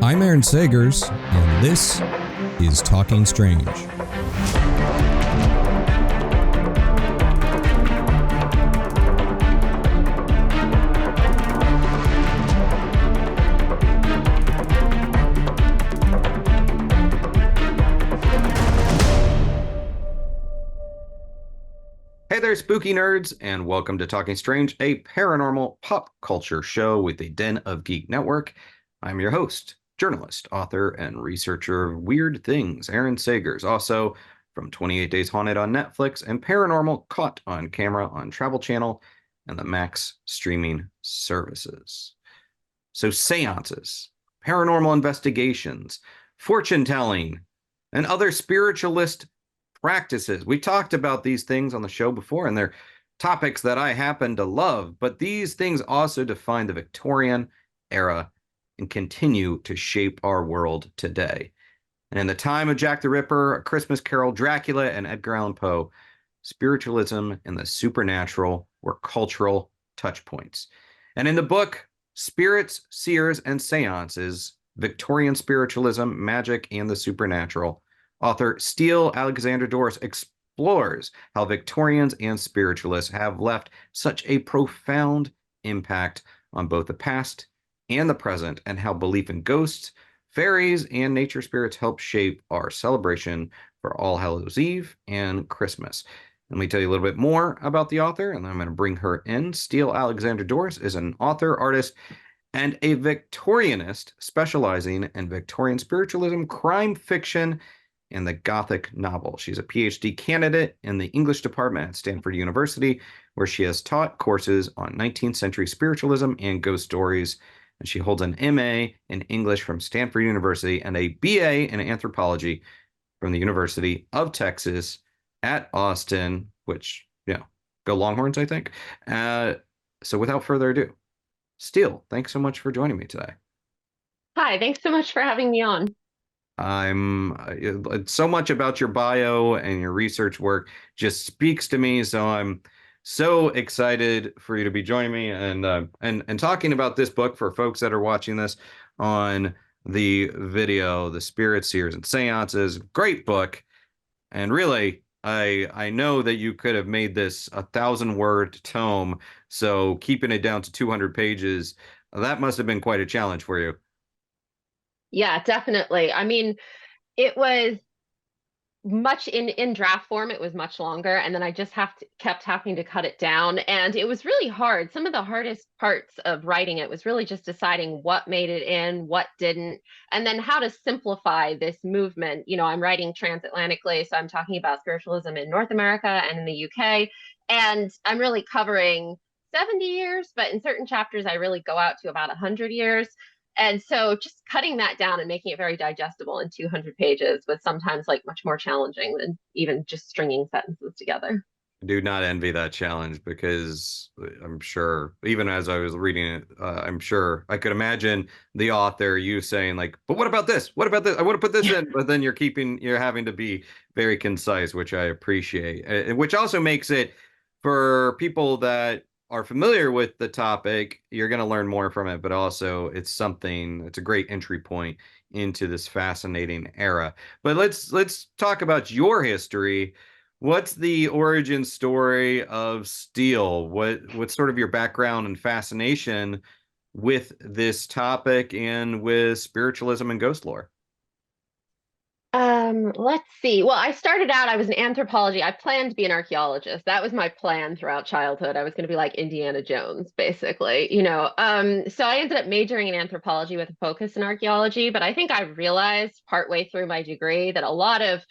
I'm Aaron Sagers, and this is Talking Strange. Hey there, spooky nerds, and welcome to Talking Strange, a paranormal pop culture show with the Den of Geek Network. I'm your host, journalist, author, and researcher of weird things, Aaron Sagers, also from 28 Days Haunted on Netflix and Paranormal Caught on Camera on Travel Channel and the Max streaming services. So seances, paranormal investigations, fortune-telling, and other spiritualist practices. We talked about these things on the show before, and they're topics that I happen to love, but these things also define the Victorian era and continue to shape our world today. And in the time of Jack the Ripper, A Christmas Carol, Dracula, and Edgar Allan Poe, spiritualism and the supernatural were cultural touchpoints. And in the book, Spirits, Seers, and Séances, Victorian Spiritualism, Magic, and the Supernatural, author Steele Alexandra Douris explores how Victorians and spiritualists have left such a profound impact on both the past and the present, and how belief in ghosts, fairies, and nature spirits help shape our celebration for All Hallows Eve and Christmas. Let me tell you a little bit more about the author, and then I'm going to bring her in. Steele Alexandra Douris is an author, artist, and a Victorianist specializing in Victorian spiritualism, crime fiction, and the gothic novel. She's a PhD candidate in the English department at Stanford University, where she has taught courses on 19th century spiritualism and ghost stories. And she holds an MA in English from Stanford University and a BA in anthropology from the University of Texas at Austin, which, go Longhorns, I think. So without further ado, Steele, thanks so much for joining me today. Hi, thanks so much for having me on. So much about your bio and your research work just speaks to me, so I'm so excited for you to be joining me and talking about this book for folks that are watching this on the video, The Spirits, Seers, and Séances. Great book. And really, I know that you could have made this 1,000-word tome, so keeping it down to 200 pages, that must have been quite a challenge for you. Yeah, definitely. I mean, it was much in draft form. It was much longer, and then I just kept having to cut it down, and it was really hard. Some of the hardest parts of writing it was really just deciding what made it in, what didn't, and then how to simplify this movement. I'm writing transatlantically, so I'm talking about spiritualism in North America and in the UK, and I'm really covering 70 years, but in certain chapters I really go out to about 100 years. And so just cutting that down and making it very digestible in 200 pages was sometimes much more challenging than even just stringing sentences together. I do not envy that challenge, because I'm sure, even as I was reading it, I'm sure I could imagine the author, you saying but what about this? What about this? I want to put this in, but then you're having to be very concise, which I appreciate, which also makes it, for people that are familiar with the topic, you're going to learn more from it, but also it's a great entry point into this fascinating era. But let's talk about your history. What's the origin story of Steele? What's sort of your background and fascination with this topic and with spiritualism and ghost lore? Let's see. Well, I started out, I was in anthropology. I planned to be an archaeologist. That was my plan throughout childhood. I was going to be like Indiana Jones, basically, So I ended up majoring in anthropology with a focus in archaeology, but I think I realized partway through my degree that a lot of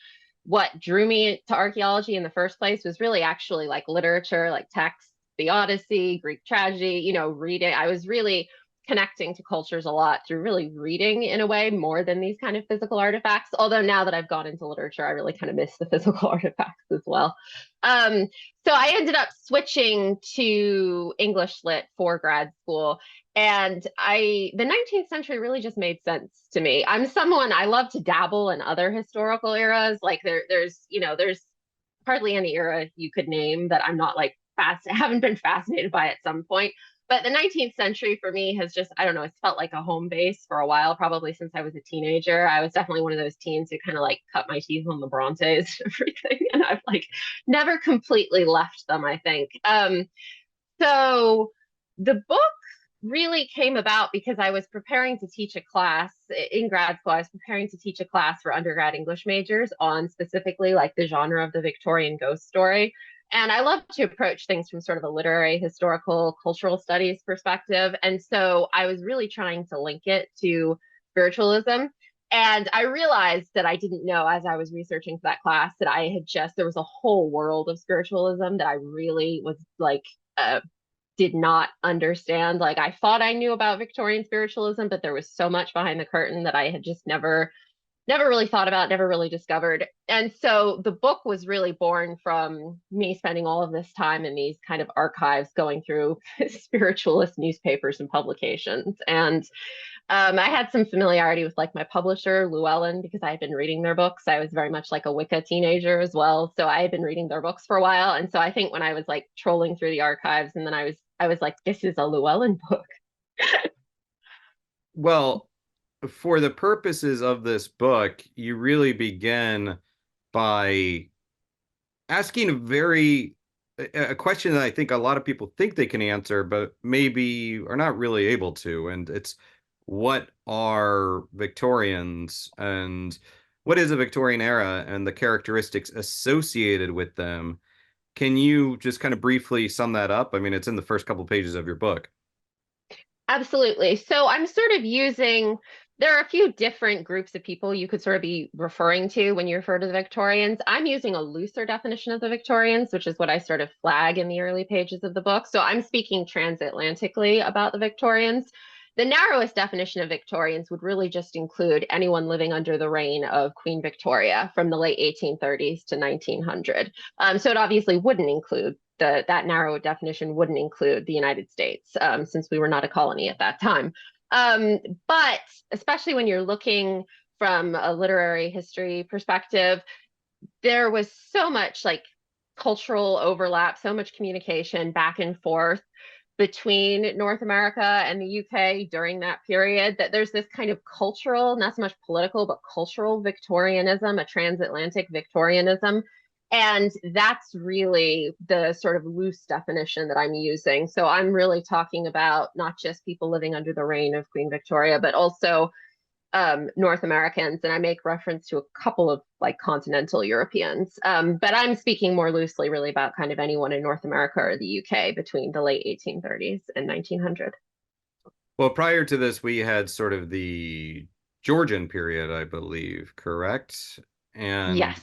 what drew me to archaeology in the first place was really actually literature, like texts, the Odyssey, Greek tragedy, reading. I was really connecting to cultures a lot through really reading, in a way, more than these kind of physical artifacts. Although now that I've gone into literature, I really kind of miss the physical artifacts as well. So I ended up switching to English Lit for grad school. And the 19th century really just made sense to me. I'm someone, I love to dabble in other historical eras. There's hardly any era you could name that I'm not haven't been fascinated by at some point. But the 19th century for me has just, I don't know, it's felt like a home base for a while, probably since I was a teenager. I was definitely one of those teens who kind of like cut my teeth on the Brontes and everything. And I've like never completely left them, I think. So the book really came about because I was preparing to teach a class in grad school. I was preparing to teach a class for undergrad English majors on specifically like the genre of the Victorian ghost story. And I love to approach things from sort of a literary, historical, cultural studies perspective. And so I was really trying to link it to spiritualism. And I realized that I didn't know as I was researching for that class that I had just, there was a whole world of spiritualism that I really was like, did not understand. Like I thought I knew about Victorian spiritualism, but there was so much behind the curtain that I had just never really thought about, never really discovered. And so the book was really born from me spending all of this time in these kind of archives going through spiritualist newspapers and publications. And I had some familiarity with like my publisher, Llewellyn, because I had been reading their books. I was very much like a Wicca teenager as well. So I had been reading their books for a while. And so I think when I was like trolling through the archives and then I was like, this is a Llewellyn book. Well, for the purposes of this book, you really begin by asking a question that I think a lot of people think they can answer, but maybe are not really able to. And it's, what are Victorians and what is a Victorian era and the characteristics associated with them? Can you just kind of briefly sum that up? I mean, it's in the first couple pages of your book. Absolutely. So I'm sort of using, there are a few different groups of people you could sort of be referring to when you refer to the Victorians. I'm using a looser definition of the Victorians, which is what I sort of flag in the early pages of the book. So I'm speaking transatlantically about the Victorians. The narrowest definition of Victorians would really just include anyone living under the reign of Queen Victoria from the late 1830s to 1900. So it obviously wouldn't include that narrow definition wouldn't include the United States, since we were not a colony at that time. But especially when you're looking from a literary history perspective, there was so much like cultural overlap, so much communication back and forth between North America and the UK during that period that there's this kind of cultural, not so much political, but cultural Victorianism, a transatlantic Victorianism. And that's really the sort of loose definition that I'm using. So I'm really talking about not just people living under the reign of Queen Victoria, but also North Americans, and I make reference to a couple of like continental Europeans. But I'm speaking more loosely really about kind of anyone in North America or the UK between the late 1830s and 1900. Well, prior to this, we had sort of the Georgian period, I believe, correct? And Yes.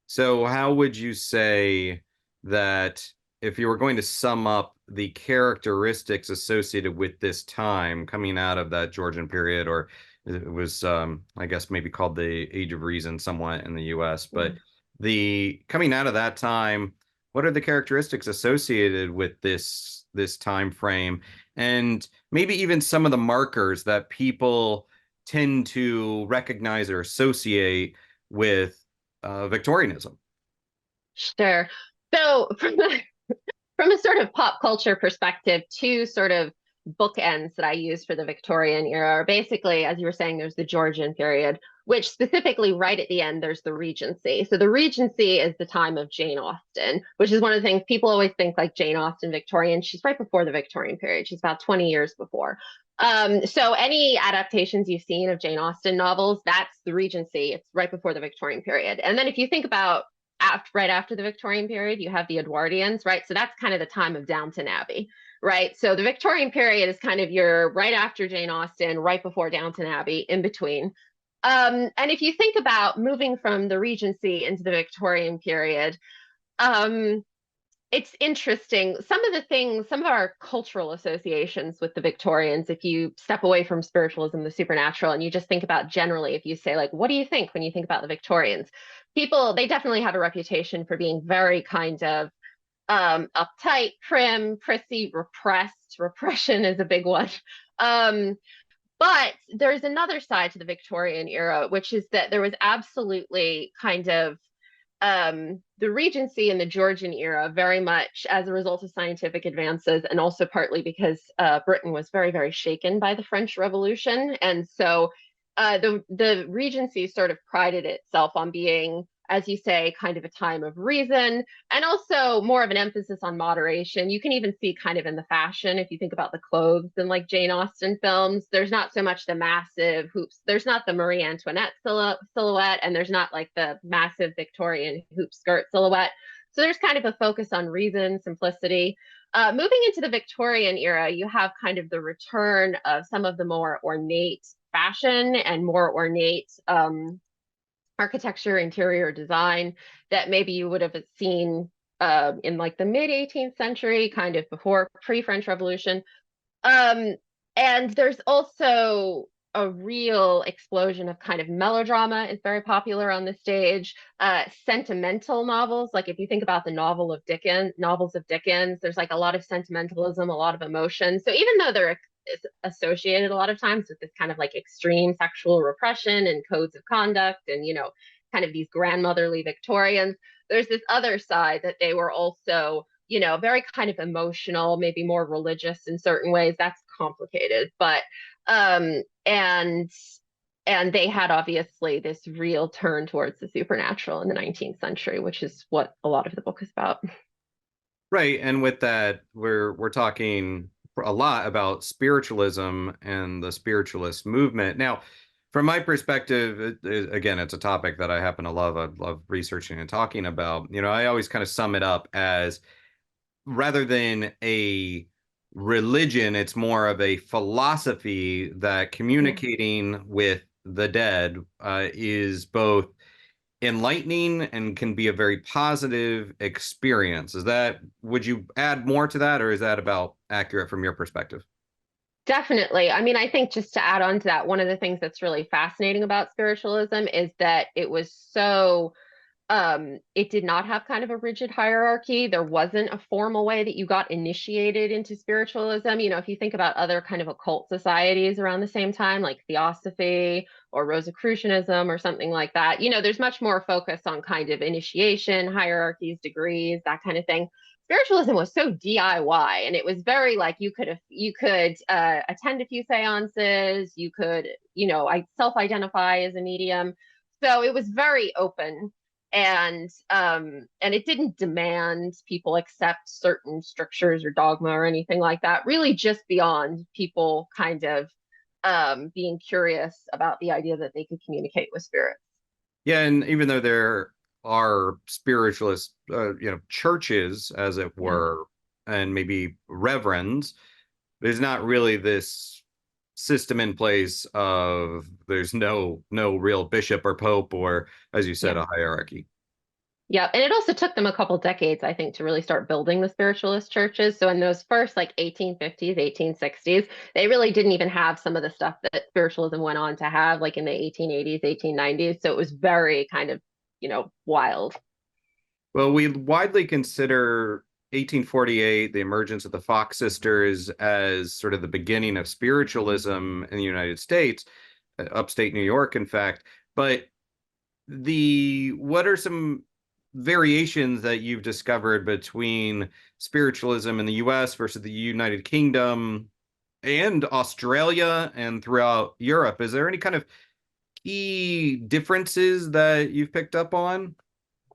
so, how would you say that if you were going to sum up the characteristics associated with this time coming out of that Georgian period, or it was, I guess, maybe called the Age of Reason somewhat in the US, but the coming out of that time, what are the characteristics associated with this time frame, and maybe even some of the markers that people tend to recognize or associate with Victorianism? Sure. So from a sort of pop culture perspective, two sort of bookends that I use for the Victorian era are basically, as you were saying, there's the Georgian period, which specifically right at the end, there's the Regency. So the Regency is the time of Jane Austen, which is one of the things people always think like Jane Austen Victorian. She's right before the Victorian period. She's about 20 years before. So any adaptations you've seen of Jane Austen novels, that's the Regency. It's right before the Victorian period. And then if you think about right after the Victorian period, you have the Edwardians, right? So that's kind of the time of Downton Abbey, right? So the Victorian period is kind of your right after Jane Austen, right before Downton Abbey, in between. And if you think about moving from the Regency into the Victorian period, um, it's interesting. Some of the things, some of our cultural associations with the Victorians, if you step away from spiritualism, the supernatural, and you just think about generally, if you say, like, what do you think when you think about the Victorians? People, they definitely have a reputation for being very kind of uptight, prim, prissy, repressed. Repression is a big one. Um, but there's another side to the Victorian era, which is that there was absolutely kind of the Regency and the Georgian era, very much as a result of scientific advances, and also partly because Britain was very, very shaken by the French Revolution. And so the Regency sort of prided itself on being, as you say, kind of a time of reason, and also more of an emphasis on moderation. You can even see kind of in the fashion, if you think about the clothes in like Jane Austen films, there's not so much the massive hoops. There's not the Marie Antoinette silhouette, and there's not like the massive Victorian hoop skirt silhouette. So there's kind of a focus on reason, simplicity. Moving into the Victorian era, you have kind of the return of some of the more ornate fashion and more ornate architecture, interior design that maybe you would have seen in like the mid 18th century, kind of before pre-French Revolution. And there's also a real explosion of kind of melodrama is very popular on the stage. Sentimental novels, like if you think about the novels of Dickens, there's like a lot of sentimentalism, a lot of emotion. So even though they're associated a lot of times with this kind of like extreme sexual repression and codes of conduct and, kind of these grandmotherly Victorians, there's this other side that they were also, very kind of emotional, maybe more religious in certain ways. That's complicated, but and they had obviously this real turn towards the supernatural in the 19th century, which is what a lot of the book is about. Right. And with that, we're talking a lot about spiritualism and the spiritualist movement. Now, from my perspective, again, it's a topic that I happen to love. I love researching and talking about. I always kind of sum it up as, rather than a religion, it's more of a philosophy that Yeah. communicating with the dead is both enlightening and can be a very positive experience. Would you add more to that, or is that about accurate from your perspective? Definitely. I mean, I think just to add on to that, one of the things that's really fascinating about spiritualism is that it was so it did not have kind of a rigid hierarchy. There wasn't a formal way that you got initiated into spiritualism. If you think about other kind of occult societies around the same time, like Theosophy or Rosicrucianism or something like that, there's much more focus on kind of initiation, hierarchies, degrees, that kind of thing. Spiritualism was so DIY, and it was very like you could attend a few seances, you could, I self-identify as a medium. So it was very open, and it didn't demand people accept certain strictures or dogma or anything like that, really just beyond people kind of being curious about the idea that they could communicate with spirits. Yeah, and even though there are spiritualist, churches, as it Yeah. were, and maybe reverends, there's not really this system in place of there's no real bishop or pope or, as you said, Yeah. a hierarchy. Yeah, and it also took them a couple decades, I think, to really start building the spiritualist churches. So in those first like 1850s, 1860s, they really didn't even have some of the stuff that spiritualism went on to have, like in the 1880s, 1890s. So it was very kind of, wild. Well, we widely consider 1848, the emergence of the Fox sisters, as sort of the beginning of spiritualism in the United States, upstate New York, in fact. But what are some variations that you've discovered between spiritualism in the US versus the United Kingdom and Australia and throughout Europe? Is there any kind of key differences that you've picked up on?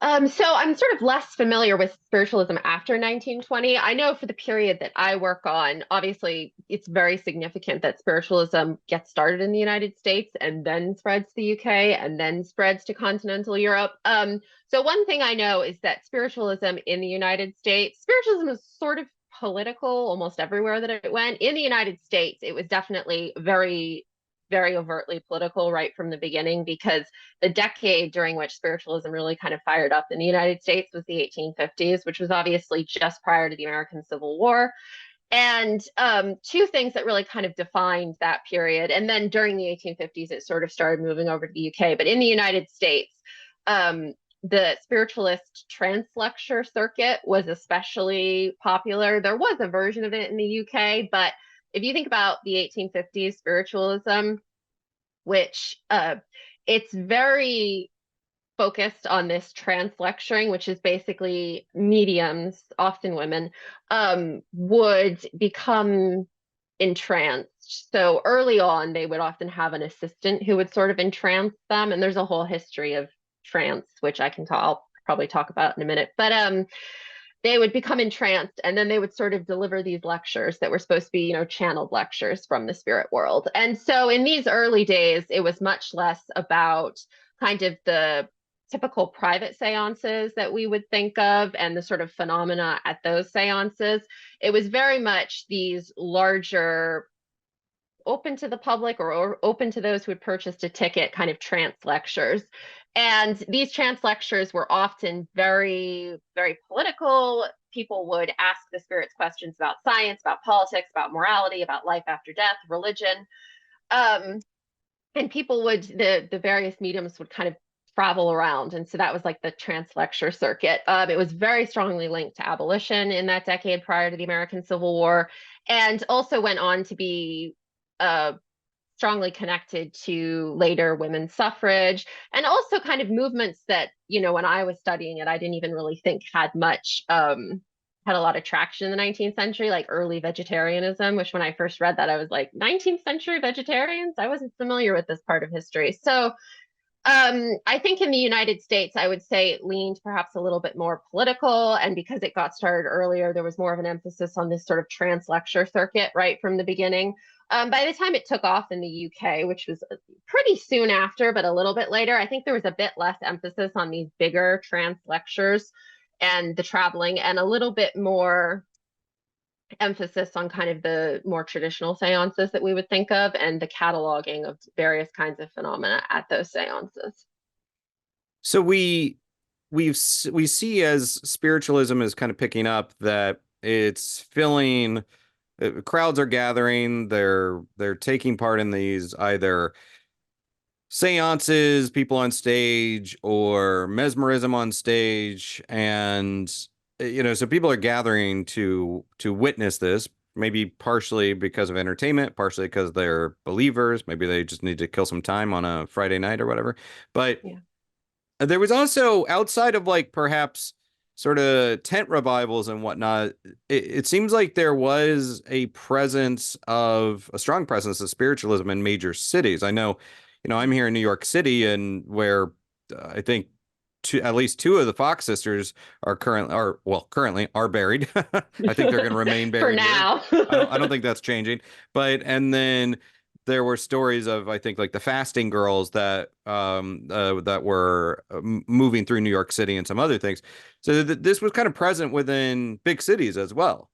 So I'm sort of less familiar with spiritualism after 1920. I know for the period that I work on, obviously it's very significant that spiritualism gets started in the United States and then spreads to the UK and then spreads to continental Europe. So one thing I know is that spiritualism in the United States, spiritualism is sort of political almost everywhere that it went. In the United States, it was definitely very, very overtly political right from the beginning, because the decade during which spiritualism really kind of fired up in the United States was the 1850s, which was obviously just prior to the American Civil War. And two things that really kind of defined that period. And then during the 1850s, it sort of started moving over to the UK. But in the United States, the spiritualist trance lecture circuit was especially popular. There was a version of it in the UK, but if you think about the 1850s spiritualism, which it's very focused on this trance lecturing, which is basically mediums, often women, would become entranced. So early on, they would often have an assistant who would sort of entrance them. And there's a whole history of trance, which I'll probably talk about in a minute. But they would become entranced, and then they would sort of deliver these lectures that were supposed to be, channeled lectures from the spirit world. And so in these early days, it was much less about kind of the typical private seances that we would think of and the sort of phenomena at those seances. It was very much these larger, open to the public or open to those who had purchased a ticket kind of trance lectures. And these trance lectures were often very, very political. People would ask the spirits questions about science, about politics, about morality, about life after death, religion. And people would, the various mediums would kind of travel around. And so that was like the trance lecture circuit. It was very strongly linked to abolition in that decade prior to the American Civil War, and also went on to be strongly connected to later women's suffrage, and also kind of movements that, when I was studying it, I didn't even really think had much, had a lot of traction in the 19th century, like early vegetarianism, which when I first read that, I was like, 19th century vegetarians? I wasn't familiar with this part of history. So I think in the United States, I would say it leaned perhaps a little bit more political. And because it got started earlier, there was more of an emphasis on this sort of trance lecture circuit right from the beginning. By the time it took off in the UK, which was pretty soon after, but a little bit later, I think there was a bit less emphasis on these bigger trance lectures and the traveling, and a little bit more emphasis on kind of the more traditional seances that we would think of and the cataloging of various kinds of phenomena at those seances. So we see as spiritualism is kind of picking up that it's filling, crowds are gathering, they're taking part in these either seances, people on stage, or mesmerism on stage, and so people are gathering to witness this, maybe partially because of entertainment, partially because they're believers, maybe they just need to kill some time on a Friday night or whatever. But Yeah. there was also, outside of like perhaps sort of tent revivals and whatnot, it seems like there was a strong presence of spiritualism in major cities. I know, I'm here in New York City, and where I think at least two of the Fox sisters currently are buried. I think they're going to remain For buried here. now. I don't think that's changing. And then there were stories of, I think, like the fasting girls that were moving through New York City and some other things. So this was kind of present within big cities as well.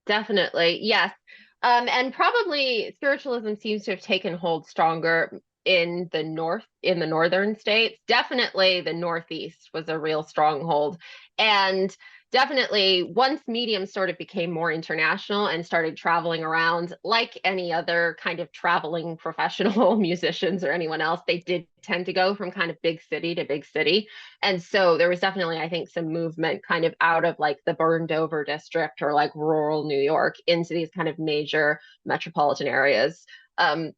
Definitely, yes. And probably spiritualism seems to have taken hold stronger in the northern states. Definitely the Northeast was a real stronghold. And definitely once mediums sort of became more international and started traveling around, like any other kind of traveling professional musicians or anyone else, they did tend to go from kind of big city to big city. And so there was definitely, I think, some movement kind of out of like the burned over district or like rural New York into these kind of major metropolitan areas,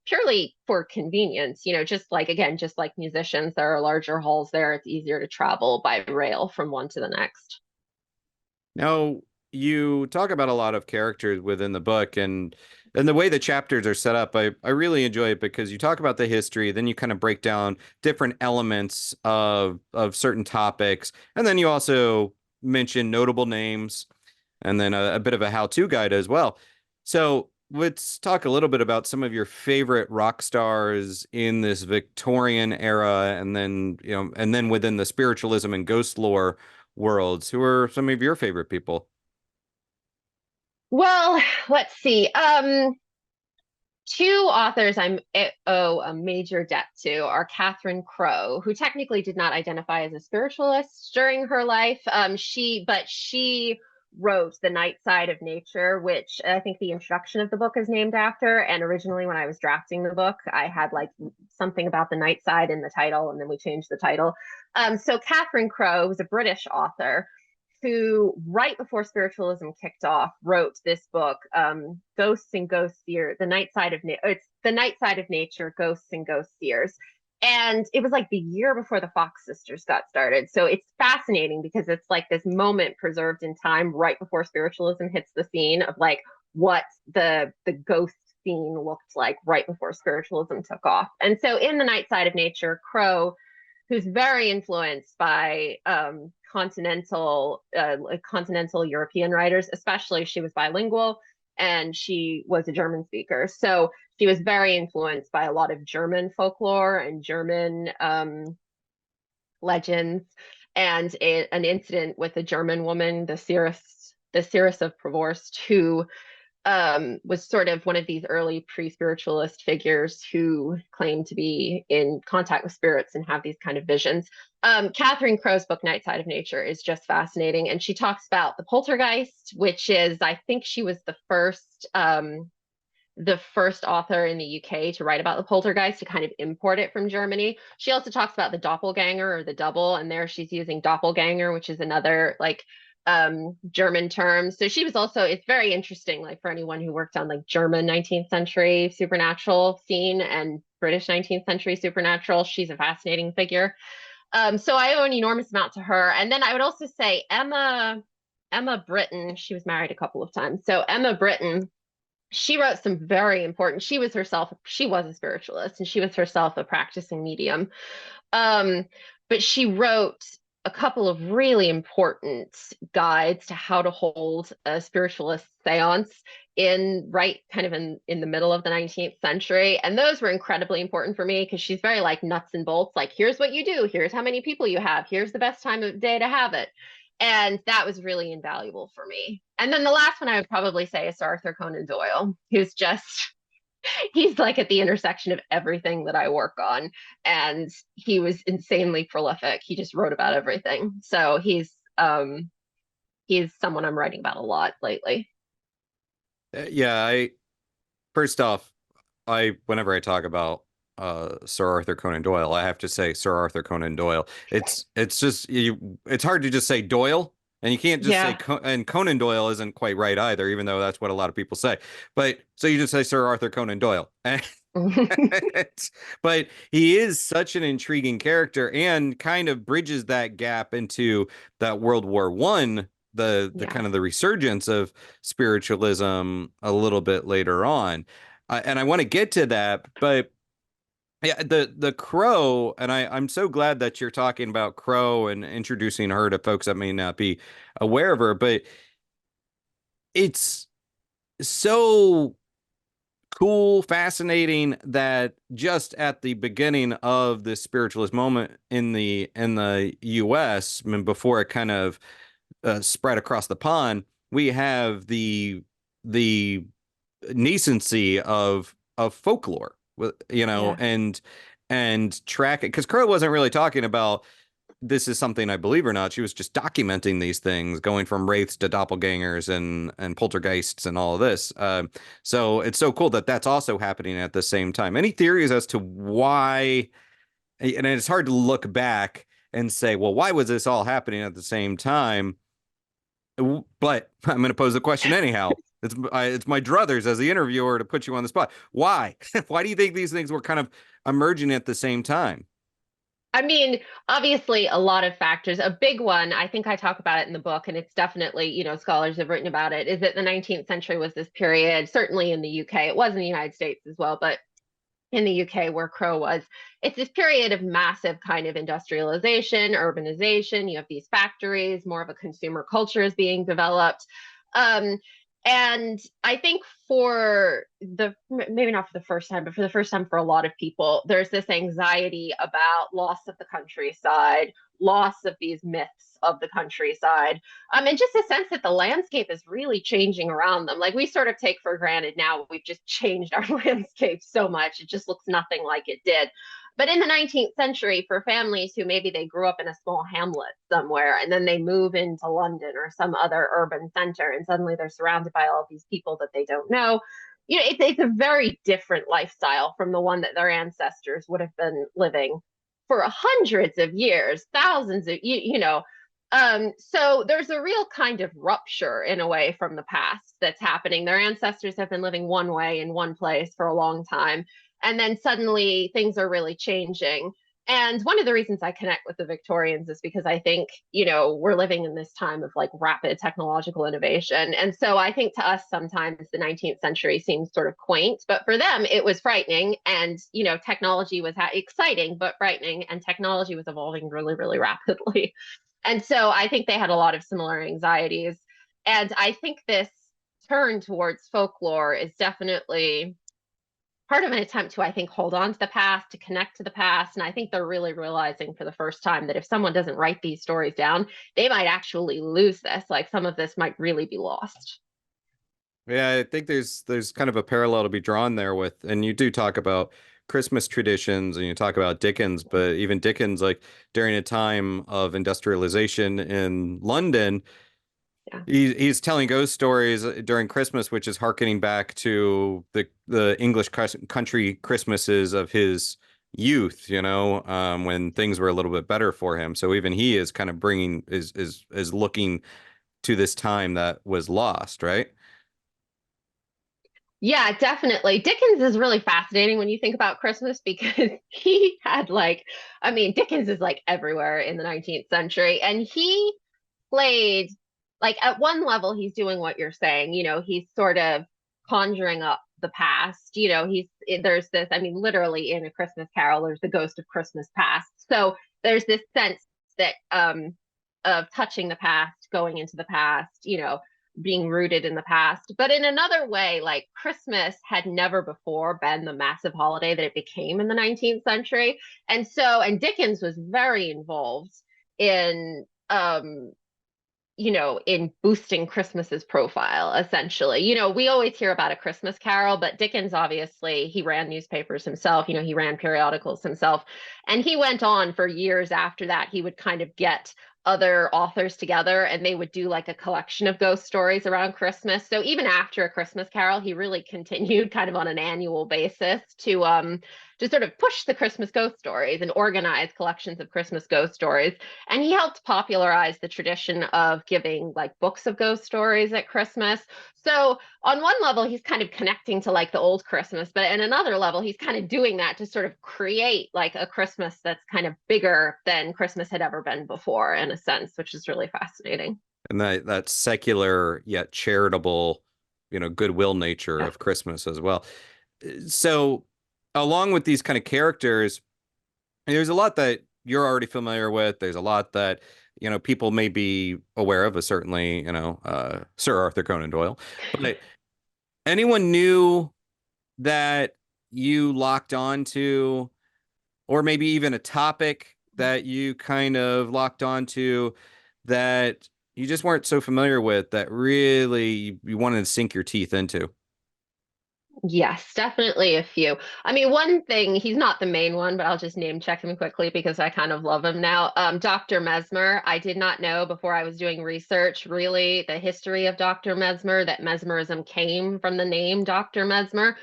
purely for convenience. Just like, again, just like musicians, there are larger halls there. It's easier to travel by rail from one to the next. Now, you talk about a lot of characters within the book, and the way the chapters are set up, I really enjoy it because you talk about the history, then you kind of break down different elements of certain topics, and then you also mention notable names, and then a bit of a how-to guide as well. So let's talk a little bit about some of your favorite rock stars in this Victorian era, and then within the spiritualism and ghost lore worlds. Who are some of your favorite people? Well, let's see. Two authors owe a major debt to are Catherine Crowe, who technically did not identify as a spiritualist during her life. She wrote The Night Side of Nature, which I think the introduction of the book is named after. And originally, when I was drafting the book, I had like something about the night side in the title, and then we changed the title. So Catherine Crowe was a British author who, right before spiritualism kicked off, wrote this book, Ghosts and Ghost Seers, The Night Side of Nature, Ghosts and Ghost Seers. And it was like the year before the Fox sisters got started. So it's fascinating because it's like this moment preserved in time right before spiritualism hits the scene of like what the ghost scene looked like right before spiritualism took off. And so in The Night Side of Nature, Crow, who's very influenced by continental European writers, especially she was bilingual and she was a German speaker. So she was very influenced by a lot of German folklore and German legends, and an incident with a German woman, the Seeress of Provorst, who was sort of one of these early pre-spiritualist figures who claimed to be in contact with spirits and have these kind of visions. Catherine Crow's book, Night Side of Nature, is just fascinating. And she talks about the poltergeist, which is, I think she was the first author in the UK to write about the poltergeist, to kind of import it from Germany. She also talks about the doppelganger or the double, and there she's using doppelganger, which is another like German term. So she was also, it's very interesting, like for anyone who worked on like German 19th century supernatural scene and British 19th century supernatural, she's a fascinating figure. So I owe an enormous amount to her. And then I would also say Emma Britton, she was married a couple of times. So Emma Britton, she wrote some very important, she was a spiritualist and she was herself a practicing medium. But she wrote a couple of really important guides to how to hold a spiritualist seance in right kind of in the middle of the 19th century. And those were incredibly important for me because she's very like nuts and bolts, like here's what you do, here's how many people you have, here's the best time of day to have it. And that was really invaluable for me. And then the last one I would probably say is Sir Arthur Conan Doyle, who's just, he's like at the intersection of everything that I work on. And he was insanely prolific. He just wrote about everything. So he's someone I'm writing about a lot lately. Yeah, I first off, I whenever I talk about Sir Arthur Conan Doyle, I have to say Sir Arthur Conan Doyle. It's just it's hard to just say Doyle, and you can't just say Yeah. And Conan Doyle isn't quite right either, even though that's what a lot of people say. But so you just say Sir Arthur Conan Doyle. But he is such an intriguing character and kind of bridges that gap into that World War One, the Yeah. kind of the resurgence of spiritualism a little bit later on. And I want to get to that, but yeah, the Crow, and I'm so glad that you're talking about Crow and introducing her to folks that may not be aware of her, but it's so cool, fascinating that just at the beginning of this spiritualist moment in the US, I mean, before it kind of spread across the pond, we have the nascency of folklore, Yeah. and track it because Crow wasn't really talking about this is something I believe or not. She was just documenting these things, going from wraiths to doppelgangers and poltergeists and all of this. So it's so cool that that's also happening at the same time. Any theories as to why? And it's hard to look back and say, well, why was this all happening at the same time? But I'm going to pose the question anyhow. It's my druthers as the interviewer to put you on the spot. Why? Why do you think these things were kind of emerging at the same time? I mean, obviously, a lot of factors. A big one, I think I talk about it in the book, and it's definitely, scholars have written about it, is that the 19th century was this period, certainly in the UK. It was in the United States as well, but in the UK, where Crow was, it's this period of massive kind of industrialization, urbanization. You have these factories, more of a consumer culture is being developed. Um, and I think maybe not for the first time, but for the first time for a lot of people, there's this anxiety about loss of the countryside, loss of these myths of the countryside, and just a sense that the landscape is really changing around them. Like we sort of take for granted now, we've just changed our landscape so much, it just looks nothing like it did. But in the 19th century, for families who maybe they grew up in a small hamlet somewhere and then they move into London or some other urban center and suddenly they're surrounded by all these people that they don't know, it's a very different lifestyle from the one that their ancestors would have been living for hundreds of years, thousands of, so there's a real kind of rupture in a way from the past that's happening. Their ancestors have been living one way in one place for a long time. And then suddenly things are really changing. And one of the reasons I connect with the Victorians is because I think, we're living in this time of like rapid technological innovation. And so I think to us, sometimes the 19th century seems sort of quaint, but for them, it was frightening. And, technology was exciting, but frightening. And technology was evolving really, really rapidly. And so I think they had a lot of similar anxieties. And I think this turn towards folklore is definitely part of an attempt to, I think, hold on to the past, to connect to the past. And I think they're really realizing for the first time that if someone doesn't write these stories down, they might actually lose this. Like some of this might really be lost. Yeah, I think there's kind of a parallel to be drawn there with, and you do talk about Christmas traditions and you talk about Dickens, but even Dickens, like during a time of industrialization in London, Yeah. he's telling ghost stories during Christmas, which is harkening back to the English country Christmases of his youth, when things were a little bit better for him. So even he is kind of bringing is looking to this time that was lost, right? Yeah, definitely. Dickens is really fascinating when you think about Christmas because he had Dickens is like everywhere in the 19th century. And he played like at one level, he's doing what you're saying, he's sort of conjuring up the past. There's this, literally in A Christmas Carol, there's the ghost of Christmas past. So there's this sense that of touching the past, going into the past, being rooted in the past. But in another way, like Christmas had never before been the massive holiday that it became in the 19th century. And Dickens was very involved in in boosting Christmas's profile, essentially. We always hear about A Christmas Carol, but Dickens, obviously, he ran newspapers himself, he ran periodicals himself. And he went on for years after that. He would kind of get other authors together and they would do like a collection of ghost stories around Christmas. So even after A Christmas Carol, he really continued kind of on an annual basis to sort of push the Christmas ghost stories and organize collections of Christmas ghost stories. And he helped popularize the tradition of giving like books of ghost stories at Christmas. So on one level, he's kind of connecting to like the old Christmas, but in another level, he's kind of doing that to sort of create like a Christmas that's kind of bigger than Christmas had ever been before, in a sense, which is really fascinating. And that secular yet charitable, goodwill nature Yeah. of Christmas as well. So along with these kind of characters, there's a lot that you're already familiar with. There's a lot that, people may be aware of, certainly, Sir Arthur Conan Doyle. But anyone new that you locked on to, or maybe even a topic that you kind of locked onto that you just weren't so familiar with that really you wanted to sink your teeth into? Yes, definitely a few. One thing, he's not the main one, but I'll just name check him quickly because I kind of love him now. Dr. Mesmer, I did not know before I was doing research, really, the history of Dr. Mesmer, that mesmerism came from the name Dr. Mesmer.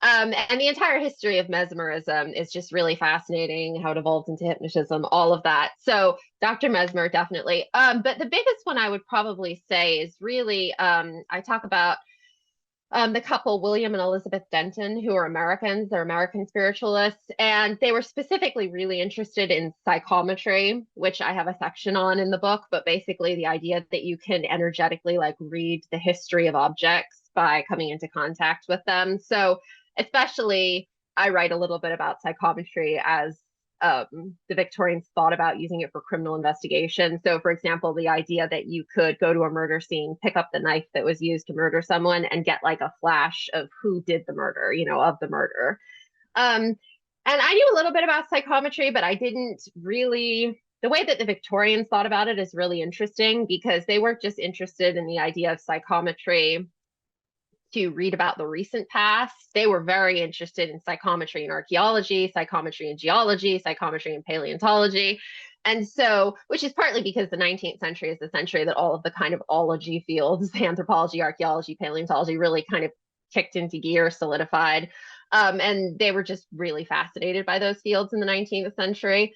And the entire history of mesmerism is just really fascinating, how it evolved into hypnotism, all of that. So Dr. Mesmer, definitely. But the biggest one I would probably say is really, I talk about the couple, William and Elizabeth Denton, who are Americans. They're American spiritualists. And they were specifically really interested in psychometry, which I have a section on in the book. But basically, the idea that you can energetically like read the history of objects by coming into contact with them. So, especially, I write a little bit about psychometry as the Victorians thought about using it for criminal investigation. So, for example, the idea that you could go to a murder scene, pick up the knife that was used to murder someone, and get like a flash of who did the murder, of the murder. And I knew a little bit about psychometry, but I didn't really. The way that the Victorians thought about it is really interesting because they weren't just interested in the idea of psychometry to read about the recent past. They were very interested in psychometry and archaeology, psychometry and geology, psychometry and paleontology. And so, which is partly because the 19th century is the century that all of the kind of ology fields, anthropology, archaeology, paleontology, really kind of kicked into gear, solidified. And they were just really fascinated by those fields in the 19th century.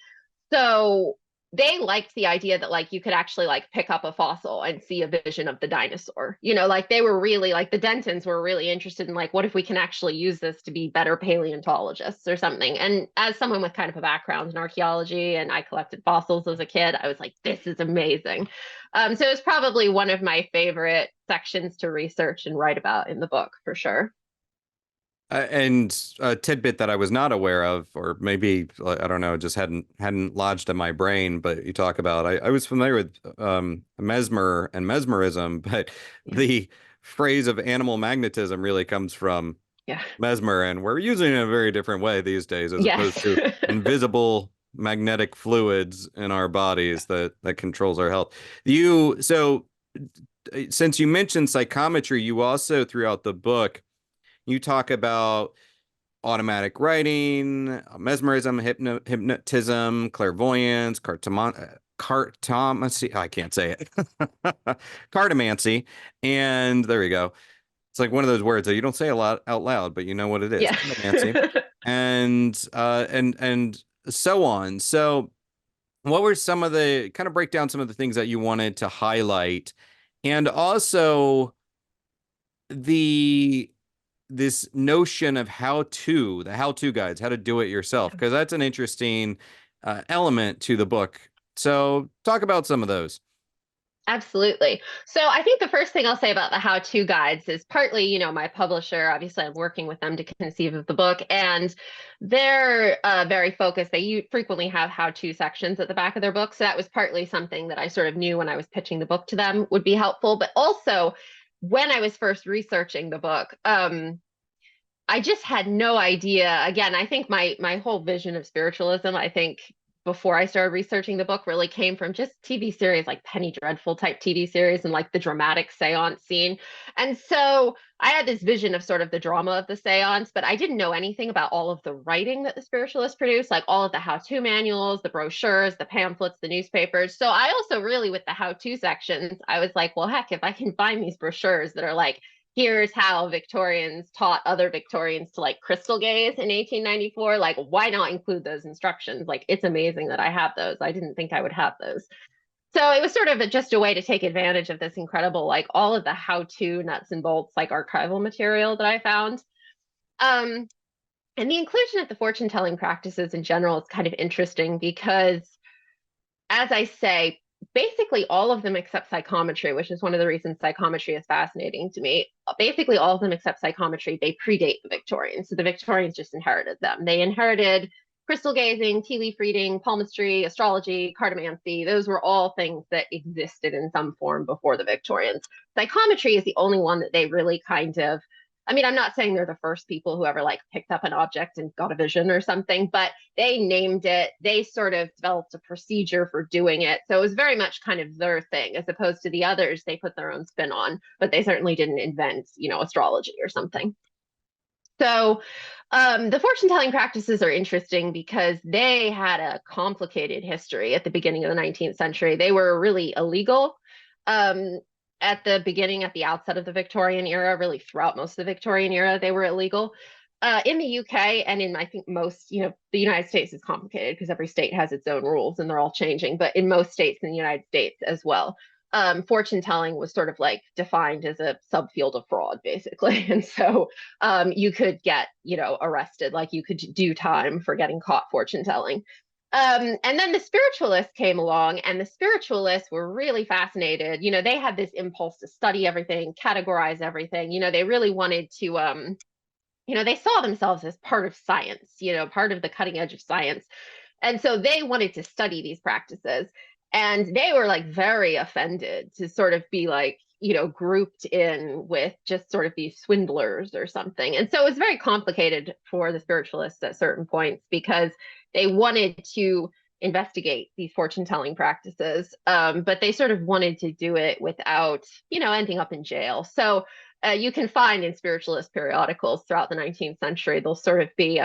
So they liked the idea that like you could actually like pick up a fossil and see a vision of the dinosaur. You know, like they were really like the Dentons were really interested in like what if we can actually use this to be better paleontologists or something. And as someone with kind of a background in archaeology and I collected fossils as a kid, I was like, this is amazing. So it was probably one of my favorite sections to research and write about in the book for sure. And a tidbit that I was not aware of, or maybe I don't know, just hadn't lodged in my brain. But you talk about I was familiar with mesmer and mesmerism, but Yeah. the phrase of animal magnetism really comes from Yeah. mesmer, and we're using it in a very different way these days, as Yes. opposed to invisible magnetic fluids in our bodies that controls our health. Since you mentioned psychometry, you also throughout the book you talk about automatic writing, mesmerism, hypnotism, clairvoyance, cartomancy. I can't say it. Cartomancy. And there we go. It's like one of those words that you don't say a lot out loud, but you know what it is. Yeah. Cartomancy. And so on. So what were some of the kind of break down some of the things that you wanted to highlight? And also the this notion of the how-to guides, how to do it yourself, because that's an interesting element to the book. So talk about some of those. Absolutely. So I think the first thing I'll say about the how-to guides is partly, you know, my publisher, obviously I'm working with them to conceive of the book, and they're very focused. They frequently have how-to sections at the back of their book. So that was partly something that I sort of knew when I was pitching the book to them would be helpful. But also when I was first researching the book, I just had no idea. Again, I think my whole vision of spiritualism, I think before I started researching the book really came from just TV series like Penny Dreadful type TV series and like the dramatic seance scene. And so I had this vision of sort of the drama of the seance, but I didn't know anything about all of the writing that the spiritualists produced, like all of the how-to manuals, the brochures, the pamphlets, the newspapers. So I also really, with the how-to sections, I was like, well, heck, if I can find these brochures that are like, here's how Victorians taught other Victorians to like crystal gaze in 1894. Like, why not include those instructions? Like, it's amazing that I have those. I didn't think I would have those. So it was sort of just a way to take advantage of this incredible, like all of the how-to nuts and bolts, like archival material that I found. Um, and the inclusion of the fortune telling practices in general is kind of interesting because, as I say, basically all of them except psychometry, which is one of the reasons psychometry is fascinating to me. Basically, all of them except psychometry, they predate the Victorians. So the Victorians just inherited them. They inherited crystal gazing, tea leaf reading, palmistry, astrology, cartomancy. Those were all things that existed in some form before the Victorians. Psychometry is the only one that they really kind of, I mean, I'm not saying they're the first people who ever like picked up an object and got a vision or something, but they named it. They sort of developed a procedure for doing it. So it was very much kind of their thing, as opposed to the others they put their own spin on, but they certainly didn't invent, you know, astrology or something. So the fortune telling practices are interesting because they had a complicated history at the beginning of the 19th century. They were really illegal. Um, at the beginning, at the outset of the Victorian era, really throughout most of the Victorian era, they were illegal. In the UK and in, I think, most, you know, the United States is complicated because every state has its own rules and they're all changing, but in most states in the United States as well, fortune telling was sort of like defined as a subfield of fraud, basically. And so you could get, you know, arrested, like you could do time for getting caught fortune telling. And then the spiritualists came along, and the spiritualists were really fascinated. You know, they had this impulse to study everything, categorize everything. You know, they really wanted to, you know, they saw themselves as part of science, you know, part of the cutting edge of science. And so they wanted to study these practices. And they were like very offended to sort of be like, you know, grouped in with just sort of these swindlers or something. And so it was very complicated for the spiritualists at certain points because they wanted to investigate these fortune telling practices, but they sort of wanted to do it without, you know, ending up in jail. So you can find in spiritualist periodicals throughout the 19th century, they'll sort of be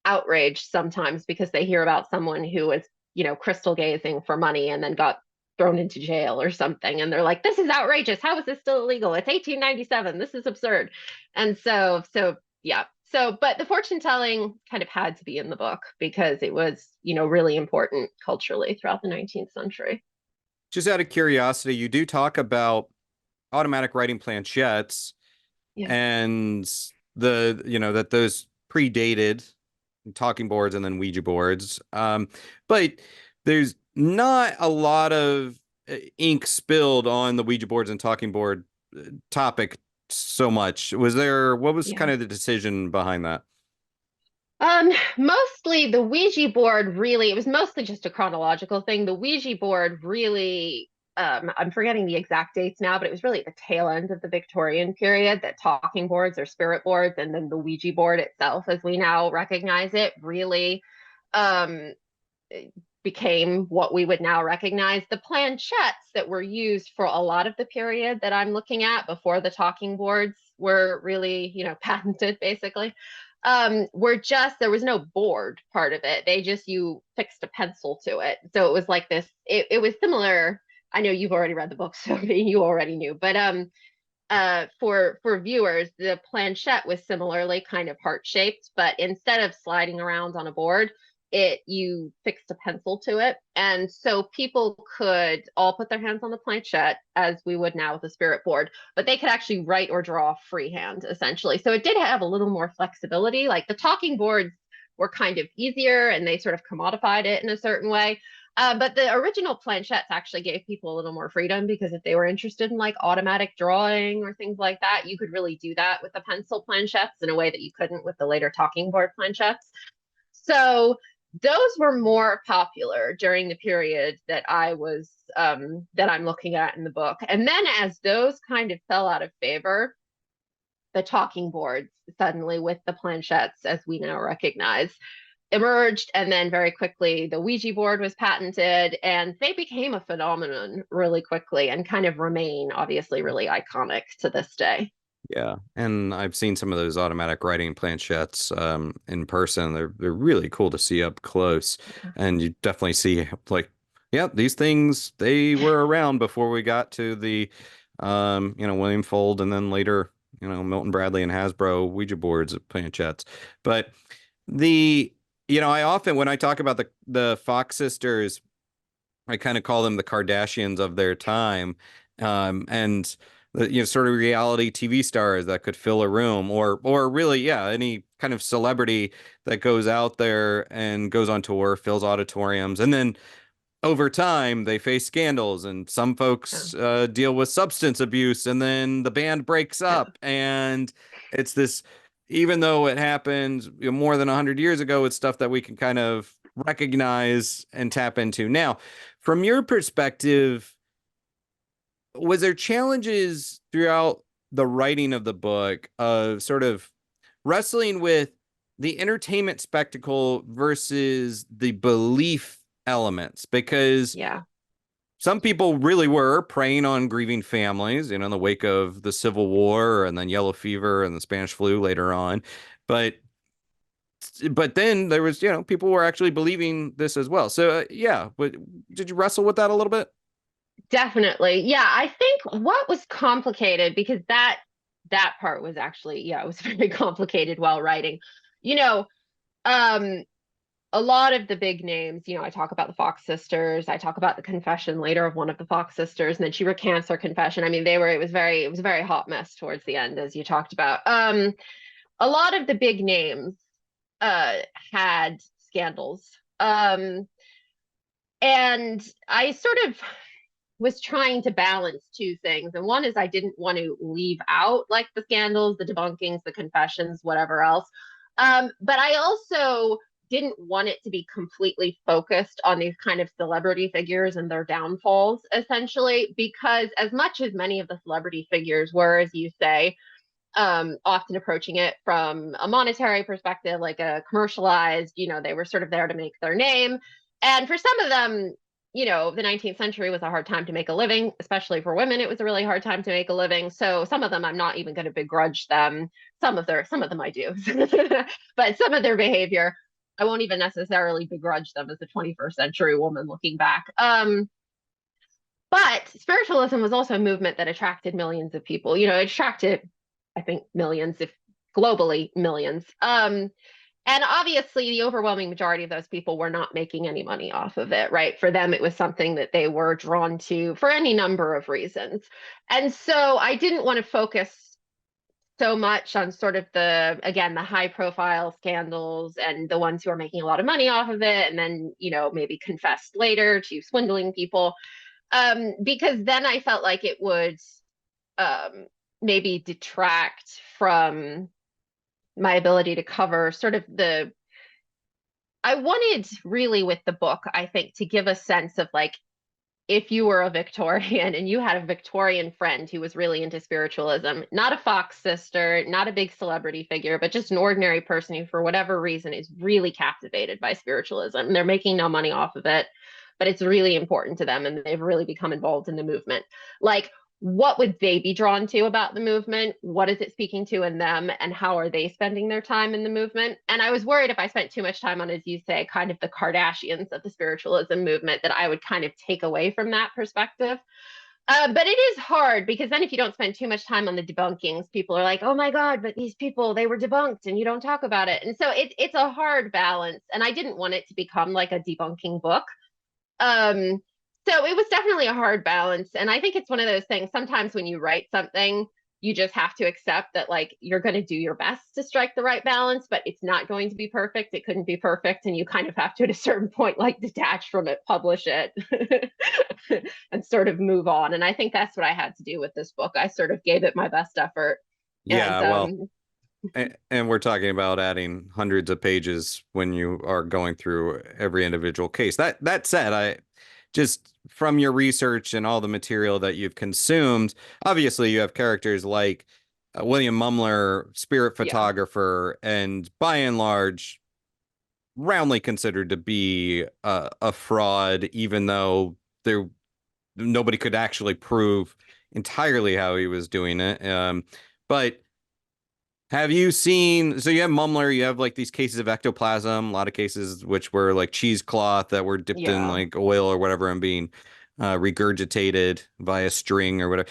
outraged sometimes because they hear about someone who was, you know, crystal gazing for money and then got thrown into jail or something. And they're like, this is outrageous. How is this still illegal? It's 1897. This is absurd. And so yeah. So, but the fortune telling kind of had to be in the book because it was, really important culturally throughout the 19th century. Just out of curiosity, you do talk about automatic writing planchettes Yeah. and that those predated talking boards and then Ouija boards. But there's not a lot of ink spilled on the Ouija boards and talking board topic so much. What was Yeah. kind of the decision behind that? Mostly the Ouija board really, it was mostly just a chronological thing. The Ouija board really, I'm forgetting the exact dates now, but it was really at the tail end of the Victorian period that talking boards or spirit boards, and then the Ouija board itself, as we now recognize it, really um, became what we would now recognize. The planchettes that were used for a lot of the period that I'm looking at before the talking boards were really, patented basically, were just, there was no board part of it. You fixed a pencil to it. So it was like this, it was similar. I know you've already read the book, so you already knew, but for viewers, the planchette was similarly kind of heart shaped, but instead of sliding around on a board, you fixed a pencil to it, and so people could all put their hands on the planchette as we would now with a spirit board, but they could actually write or draw freehand essentially. So it did have a little more flexibility. Like the talking boards were kind of easier, and they sort of commodified it in a certain way. But the original planchettes actually gave people a little more freedom, because if they were interested in like automatic drawing or things like that, you could really do that with the pencil planchettes in a way that you couldn't with the later talking board planchettes. So those were more popular during the period that that I'm looking at in the book. And then as those kind of fell out of favor, the talking boards suddenly with the planchettes, as we now recognize, emerged, and then very quickly the Ouija board was patented, and they became a phenomenon really quickly and kind of remain obviously really iconic to this day. Yeah, and I've seen some of those automatic writing planchettes in person. They're really cool to see up close, and you definitely see like, yeah, these things they were around before we got to the William Fold and then later Milton Bradley and Hasbro Ouija boards planchettes. But the I often when I talk about the Fox sisters, I kind of call them the Kardashians of their time, and the sort of reality TV stars that could fill a room, or really, yeah, any kind of celebrity that goes out there and goes on tour, fills auditoriums, and then over time they face scandals, and some Yeah. folks deal with substance abuse, and then the band breaks Yeah. up, and it's this. Even though it happened more than 100 years ago, it's stuff that we can kind of recognize and tap into now. From your perspective, was there challenges throughout the writing of the book of sort of wrestling with the entertainment spectacle versus the belief elements? Because Yeah. some people really were preying on grieving families, in the wake of the Civil War and then yellow fever and the Spanish flu later on. But then there was, people were actually believing this as well. So yeah, but did you wrestle with that a little bit? Definitely. Yeah, I think what was complicated, because that part was actually, yeah, it was very complicated while writing. You know, um a lot of the big names, I talk about the Fox sisters, I talk about the confession later of one of the Fox sisters, and then she recants her confession. I mean, it was a very hot mess towards the end, as you talked about. A lot of the big names had scandals. And I sort of was trying to balance two things. And one is I didn't want to leave out like the scandals, the debunkings, the confessions, whatever else. But I also didn't want it to be completely focused on these kind of celebrity figures and their downfalls, essentially, because as much as many of the celebrity figures were, as you say, often approaching it from a monetary perspective, like a commercialized, they were sort of there to make their name. And for some of them, the 19th century was a hard time to make a living, especially for women. It was a really hard time to make a living. So some of them, I'm not even going to begrudge them. Some of them I do, but some of their behavior, I won't even necessarily begrudge them as a 21st century woman looking back. But spiritualism was also a movement that attracted millions of people. It attracted, I think, millions, if globally millions. And obviously, the overwhelming majority of those people were not making any money off of it, right? For them, it was something that they were drawn to for any number of reasons. And so I didn't want to focus so much on sort of the, again, the high profile scandals and the ones who are making a lot of money off of it, and then, maybe confessed later to swindling people. Because then I felt like it would maybe detract from my ability to cover sort of I wanted really with the book, I think, to give a sense of like, if you were a Victorian and you had a Victorian friend who was really into spiritualism, not a Fox sister, not a big celebrity figure, but just an ordinary person who, for whatever reason, is really captivated by spiritualism. And they're making no money off of it, but it's really important to them and they've really become involved in the movement. Like, what would they be drawn to about the movement? What is it speaking to in them? And how are they spending their time in the movement? And I was worried if I spent too much time on, as you say, kind of the Kardashians of the spiritualism movement, that I would kind of take away from that perspective. But it is hard because then if you don't spend too much time on the debunkings, people are like, oh my God, but these people, they were debunked and you don't talk about it. And so it's a hard balance. And I didn't want it to become like a debunking book. So it was definitely a hard balance. And I think it's one of those things, sometimes when you write something, you just have to accept that like you're going to do your best to strike the right balance, but it's not going to be perfect. It couldn't be perfect. And you kind of have to, at a certain point, like detach from it, publish it, and sort of move on. And I think that's what I had to do with this book. I sort of gave it my best effort. Yeah, And well, and we're talking about adding hundreds of pages when you are going through every individual case. That said, I just from your research and all the material that you've consumed, obviously you have characters like William Mumler, spirit yeah. photographer, and by and large, roundly considered to be a fraud, even though nobody could actually prove entirely how he was doing it. But have you seen, so you have Mumler, you have like these cases of ectoplasm, a lot of cases which were like cheesecloth that were dipped in Yeah. like oil or whatever and being regurgitated via string or whatever.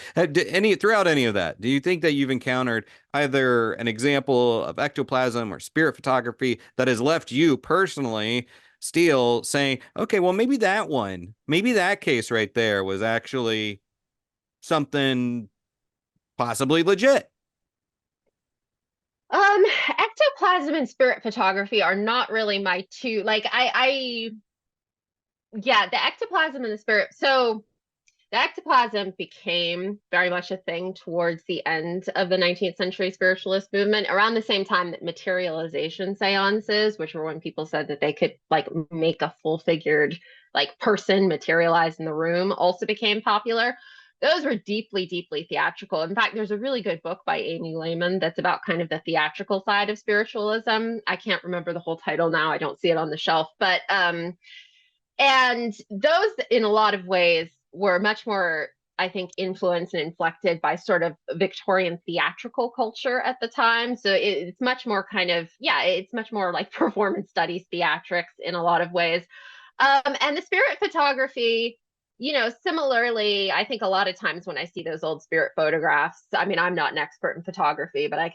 Throughout any of that, do you think that you've encountered either an example of ectoplasm or spirit photography that has left you personally, Steele, saying, okay, well, maybe that case right there was actually something possibly legit? Ectoplasm and spirit photography are not really my two. Like yeah, the ectoplasm and the spirit. So the ectoplasm became very much a thing towards the end of the 19th century spiritualist movement, around the same time that materialization seances, which were when people said that they could like make a full figured like person materialize in the room, also became popular. Those were deeply, deeply theatrical. In fact, there's a really good book by Amy Lehman that's about kind of the theatrical side of spiritualism. I can't remember the whole title now. I don't see it on the shelf, but and those, in a lot of ways, were much more, I think, influenced and inflected by sort of Victorian theatrical culture at the time. So it's much more kind of, yeah, it's much more like performance studies, theatrics in a lot of ways. And the spirit photography, similarly, I think a lot of times when I see those old spirit photographs, I mean, I'm not an expert in photography, but I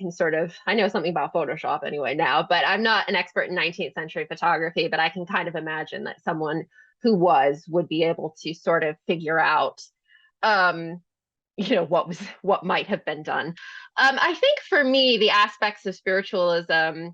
know something about Photoshop anyway now, but I'm not an expert in 19th century photography, but I can kind of imagine that someone who would be able to sort of figure out, what might have been done. I think for me, the aspects of spiritualism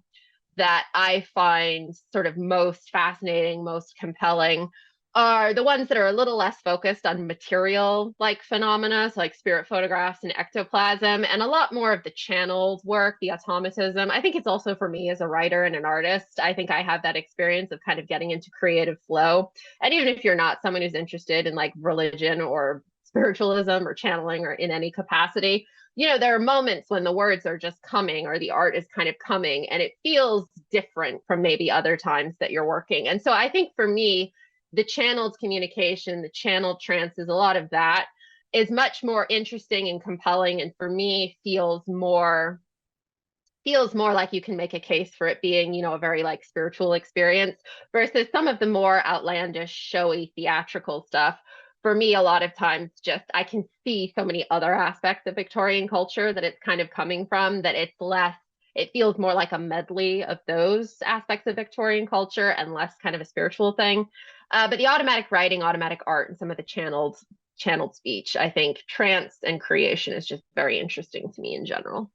that I find sort of most fascinating, most compelling are the ones that are a little less focused on material like phenomena, so like spirit photographs and ectoplasm, and a lot more of the channeled work, the automatism. I think it's also for me as a writer and an artist. I think I have that experience of kind of getting into creative flow. And even if you're not someone who's interested in like religion or spiritualism or channeling or in any capacity, there are moments when the words are just coming or the art is kind of coming and it feels different from maybe other times that you're working. And so I think for me, the channeled communication, the channeled trances, a lot of that is much more interesting and compelling. And for me, feels more like you can make a case for it being, a very like spiritual experience versus some of the more outlandish, showy, theatrical stuff. For me, a lot of times just I can see so many other aspects of Victorian culture that it's kind of coming from that it feels more like a medley of those aspects of Victorian culture and less kind of a spiritual thing. But the automatic writing, automatic art, and some of the channeled speech, I think trance and creation is just very interesting to me in general.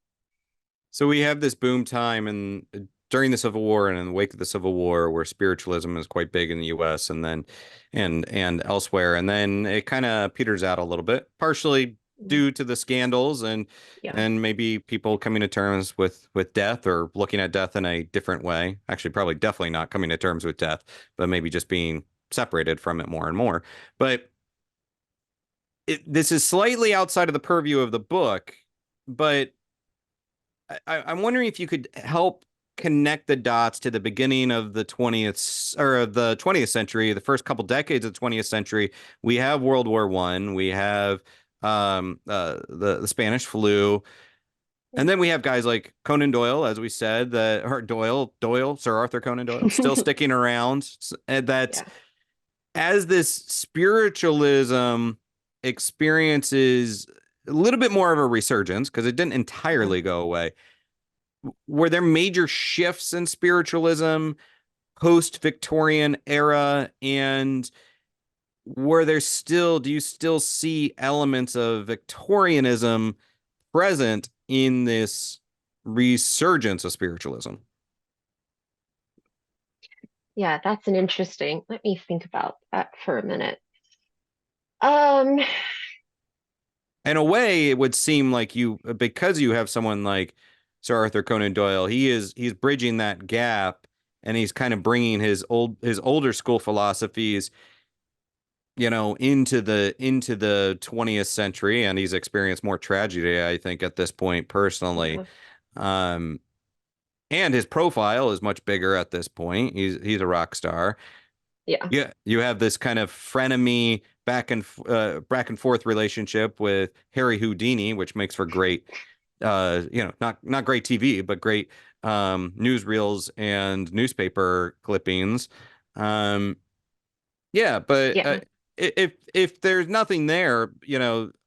So we have this boom time and during the Civil War and in the wake of the Civil War where spiritualism is quite big in the US and then and elsewhere. And then it kind of peters out a little bit, partially Mm. due to the scandals Yeah. and maybe people coming to terms with death or looking at death in a different way. Actually, probably definitely not coming to terms with death, but maybe just being separated from it more and more. But this is slightly outside of the purview of the book, but I'm wondering if you could help connect the dots to the beginning of the 20th or the 20th century, the first couple decades of the 20th century. We have World War One, we have the Spanish flu, and then we have guys like Conan Doyle, as we said, that or Doyle, Sir Arthur Conan Doyle, still sticking around. And that Yeah. as this spiritualism experiences a little bit more of a resurgence because it didn't Yeah. entirely go away. Were there major shifts in spiritualism post-Victorian era? And were there still, do you still see elements of Victorianism present in this resurgence of spiritualism? Yeah, that's an interesting. Let me think about that for a minute. Um, In a way, it would seem like you, because you have someone like Sir Arthur Conan Doyle, he's bridging that gap and he's kind of bringing his older school philosophies, into the 20th century, and he's experienced more tragedy, I think, at this point personally. yeah, Um, and his profile is much bigger at this point. He's a rock star. yeah, Yeah, you have this kind of frenemy back and forth relationship with Harry Houdini, which makes for great, not great TV, but great newsreels and newspaper clippings. Um, yeah, but yeah. if there's nothing there,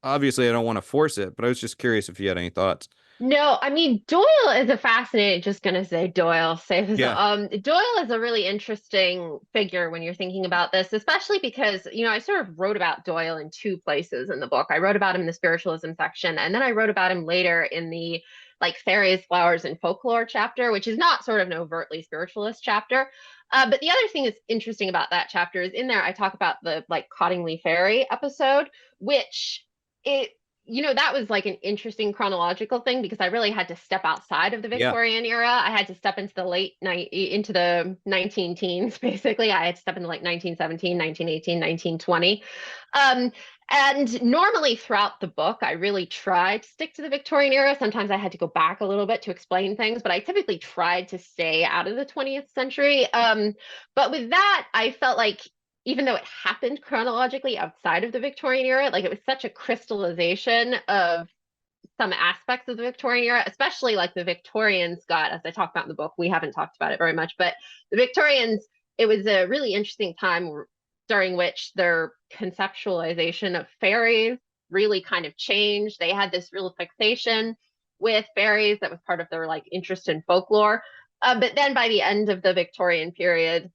obviously I don't want to force it, but I was just curious if you had any thoughts. No, I mean Doyle is a fascinating. Just gonna say Doyle. Say this. Yeah, Doyle is a really interesting figure when you're thinking about this, especially because I sort of wrote about Doyle in two places in the book. I wrote about him in the spiritualism section, and then I wrote about him later in the like fairies, flowers, and folklore chapter, which is not sort of an overtly spiritualist chapter. But the other thing that's interesting about that chapter is in there I talk about the like Cottingley Fairy episode, which it that was like an interesting chronological thing because I really had to step outside of the yeah, Victorian era. I had to step into the into the 19 teens, basically. I had to step into like 1917, 1918, 1920. Um, and normally throughout the book, I really tried to stick to the Victorian era. Sometimes I had to go back a little bit to explain things, but I typically tried to stay out of the 20th century. But with that, I felt like even though it happened chronologically outside of the Victorian era, like it was such a crystallization of some aspects of the Victorian era, especially like the Victorians got, as I talk about in the book, we haven't talked about it very much, but the Victorians, it was a really interesting time during which their conceptualization of fairies really kind of changed. They had this real fixation with fairies that was part of their like interest in folklore. But then by the end of the Victorian period,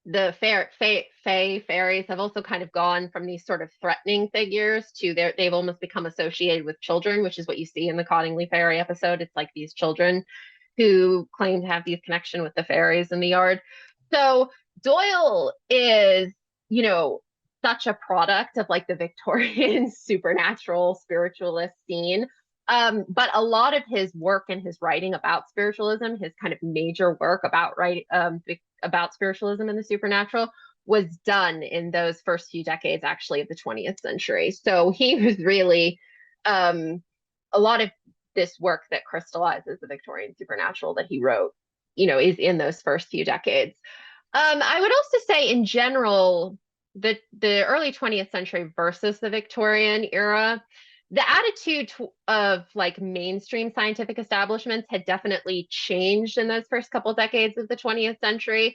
the fairies have also kind of gone from these sort of threatening figures to they've almost become associated with children, which is what you see in the Cottingley Fairy episode. It's like these children who claim to have these connection with the fairies in the yard. So Doyle is, you know, such a product of like the Victorian supernatural spiritualist scene. But a lot of his work and his writing about spiritualism, his kind of major work about spiritualism and the supernatural, was done in those first few decades, actually, of the 20th century. So he was really a lot of this work that crystallizes the Victorian supernatural that he wrote, is in those first few decades. I would also say, in general, the early 20th century versus the Victorian era, the attitude of like mainstream scientific establishments had definitely changed in those first couple decades of the 20th century.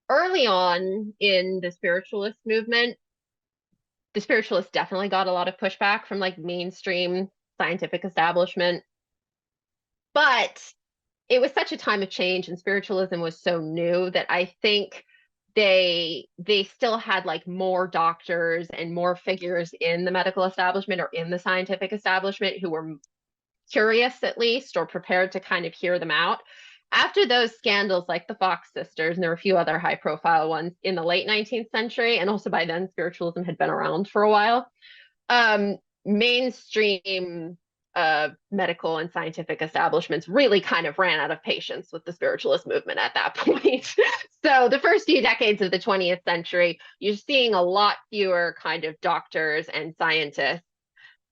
Early on in the spiritualist movement, the spiritualists definitely got a lot of pushback from like mainstream scientific establishment. But it was such a time of change and spiritualism was so new that I think they still had like more doctors and more figures in the medical establishment or in the scientific establishment who were curious at least or prepared to kind of hear them out. After those scandals like the Fox sisters, and there were a few other high profile ones in the late 19th century, and also by then spiritualism had been around for a while, mainstream medical and scientific establishments really kind of ran out of patience with the spiritualist movement at that point. So the first few decades of the 20th century, you're seeing a lot fewer kind of doctors and scientists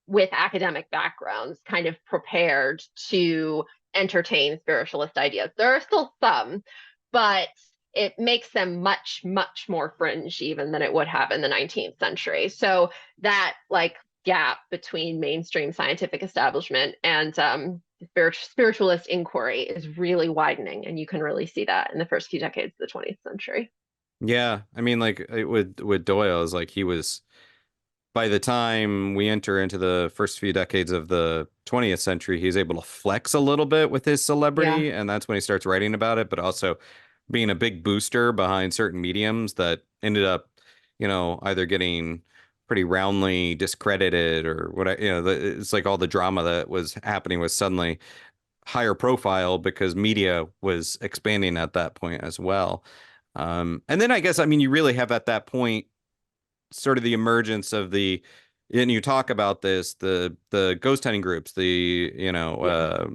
with academic backgrounds kind of prepared to entertain spiritualist ideas. There are still some, but it makes them much, much more fringe even than it would have in the 19th century. So that like gap between mainstream scientific establishment and spiritualist inquiry is really widening. And you can really see that in the first few decades of the 20th century. Yeah, I mean, like with Doyle, is like he was by the time we enter into the first few decades of the 20th century, he's able to flex a little bit with his Yeah. celebrity, and that's when he starts writing about it, but also being a big booster behind certain mediums that ended up, either getting pretty roundly discredited or what it's like all the drama that was happening was suddenly higher profile because media was expanding at that point as well. And then I guess, I mean, you really have at that point sort of the emergence of and you talk about this, the ghost hunting groups, the Yeah.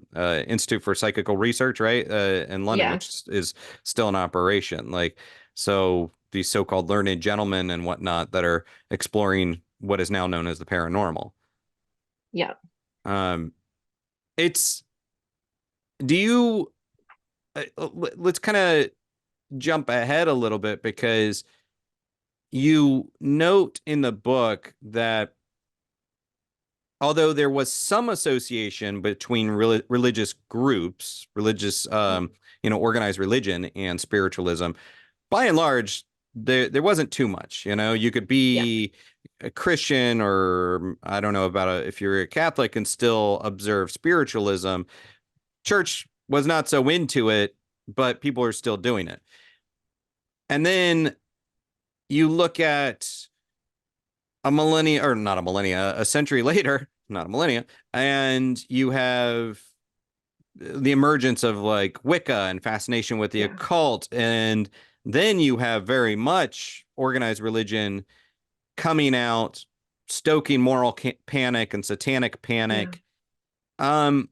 Institute for Psychical Research, right, in London, Yeah. which is still in operation. Like, so these so-called learned gentlemen and whatnot that are exploring what is now known as the paranormal. Yeah. Um, it's do you let's kind of jump ahead a little bit because you note in the book that although there was some association between religious groups, organized religion and spiritualism, by and large, there wasn't too much. You could Yeah. be a Christian or I don't know about if you're a Catholic and still observe spiritualism. Church was not so into it, but people are still doing it. And then you look at a millennia, or not a millennia, a century later, not a millennia, and you have the emergence of like Wicca and fascination with the Yeah. occult. And then you have very much organized religion coming out, stoking moral panic and satanic Yeah. panic. Um,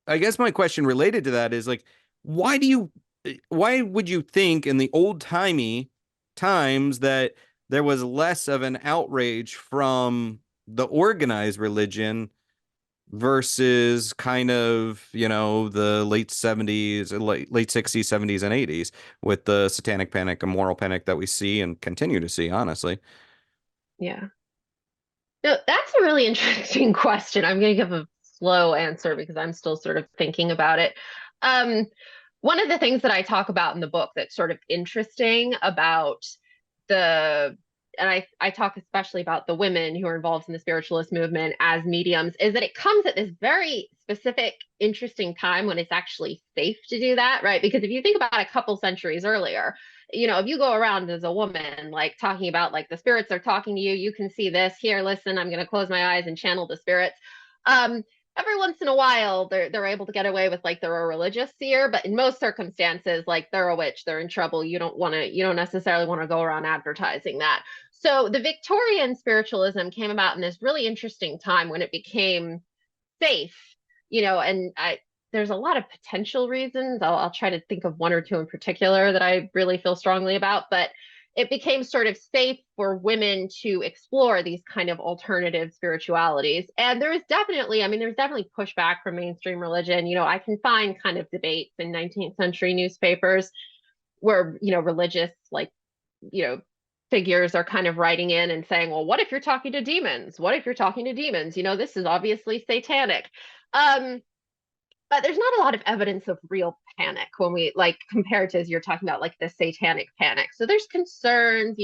I guess my question related to that is like, why do you, why would you think in the old timey times that there was less of an outrage from the organized religion versus kind of, the late 70s, late 60s, 70s, and 80s with the satanic panic and moral panic that we see and continue to see, honestly? Yeah. No, that's a really interesting question. I'm going to give a slow answer because I'm still sort of thinking about it. Um, One of the things that I talk about in the book that's sort of interesting about the, and I talk especially about the women who are involved in the spiritualist movement as mediums, is that it comes at this very specific, interesting time when it's actually safe to do that, right? Because if you think about a couple centuries earlier, if you go around as a woman, like talking about like the spirits are talking to you, you can see this here, listen, I'm going to close my eyes and channel the spirits. Um, every once in a while they're able to get away with like they're a religious seer, but in most circumstances like they're a witch, they're in trouble. You don't necessarily want to go around advertising that. So the Victorian spiritualism came about in this really interesting time when it became safe, and there's a lot of potential reasons. I'll try to think of one or two in particular that I really feel strongly about, but it became sort of safe for women to explore these kind of alternative spiritualities. And there's definitely pushback from mainstream religion. I can find kind of debates in 19th century newspapers where, religious, like, you know, figures are kind of writing in and saying, well, what if you're talking to demons? What if you're talking to demons? This is obviously satanic. Um, but there's not a lot of evidence of real panic when we like compared to as you're talking about like the satanic panic. So there's concerns,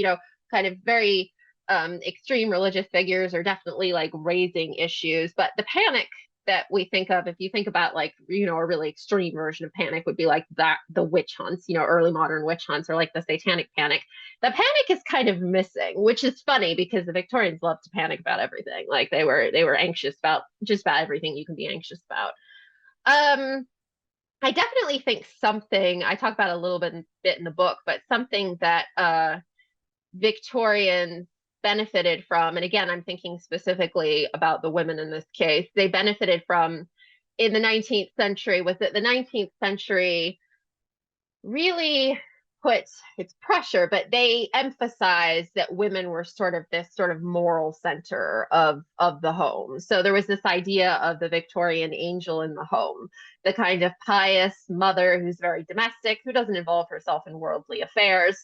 kind of very extreme religious figures are definitely like raising issues, but the panic that we think of, if you think about like, a really extreme version of panic would be like that, the witch hunts, early modern witch hunts, or like the satanic panic. The panic is kind of missing, which is funny because the Victorians loved to panic about everything. Like they were anxious about just about everything you can be anxious about. I definitely think something I talk about a little bit in the book, but something that Victorians benefited from, and again, I'm thinking specifically about the women in this case, they benefited from in the 19th century, was that the 19th century really put its pressure, but they emphasized that women were sort of this sort of moral center of the home. So there was this idea of the Victorian angel in the home, the kind of pious mother who's very domestic, who doesn't involve herself in worldly affairs,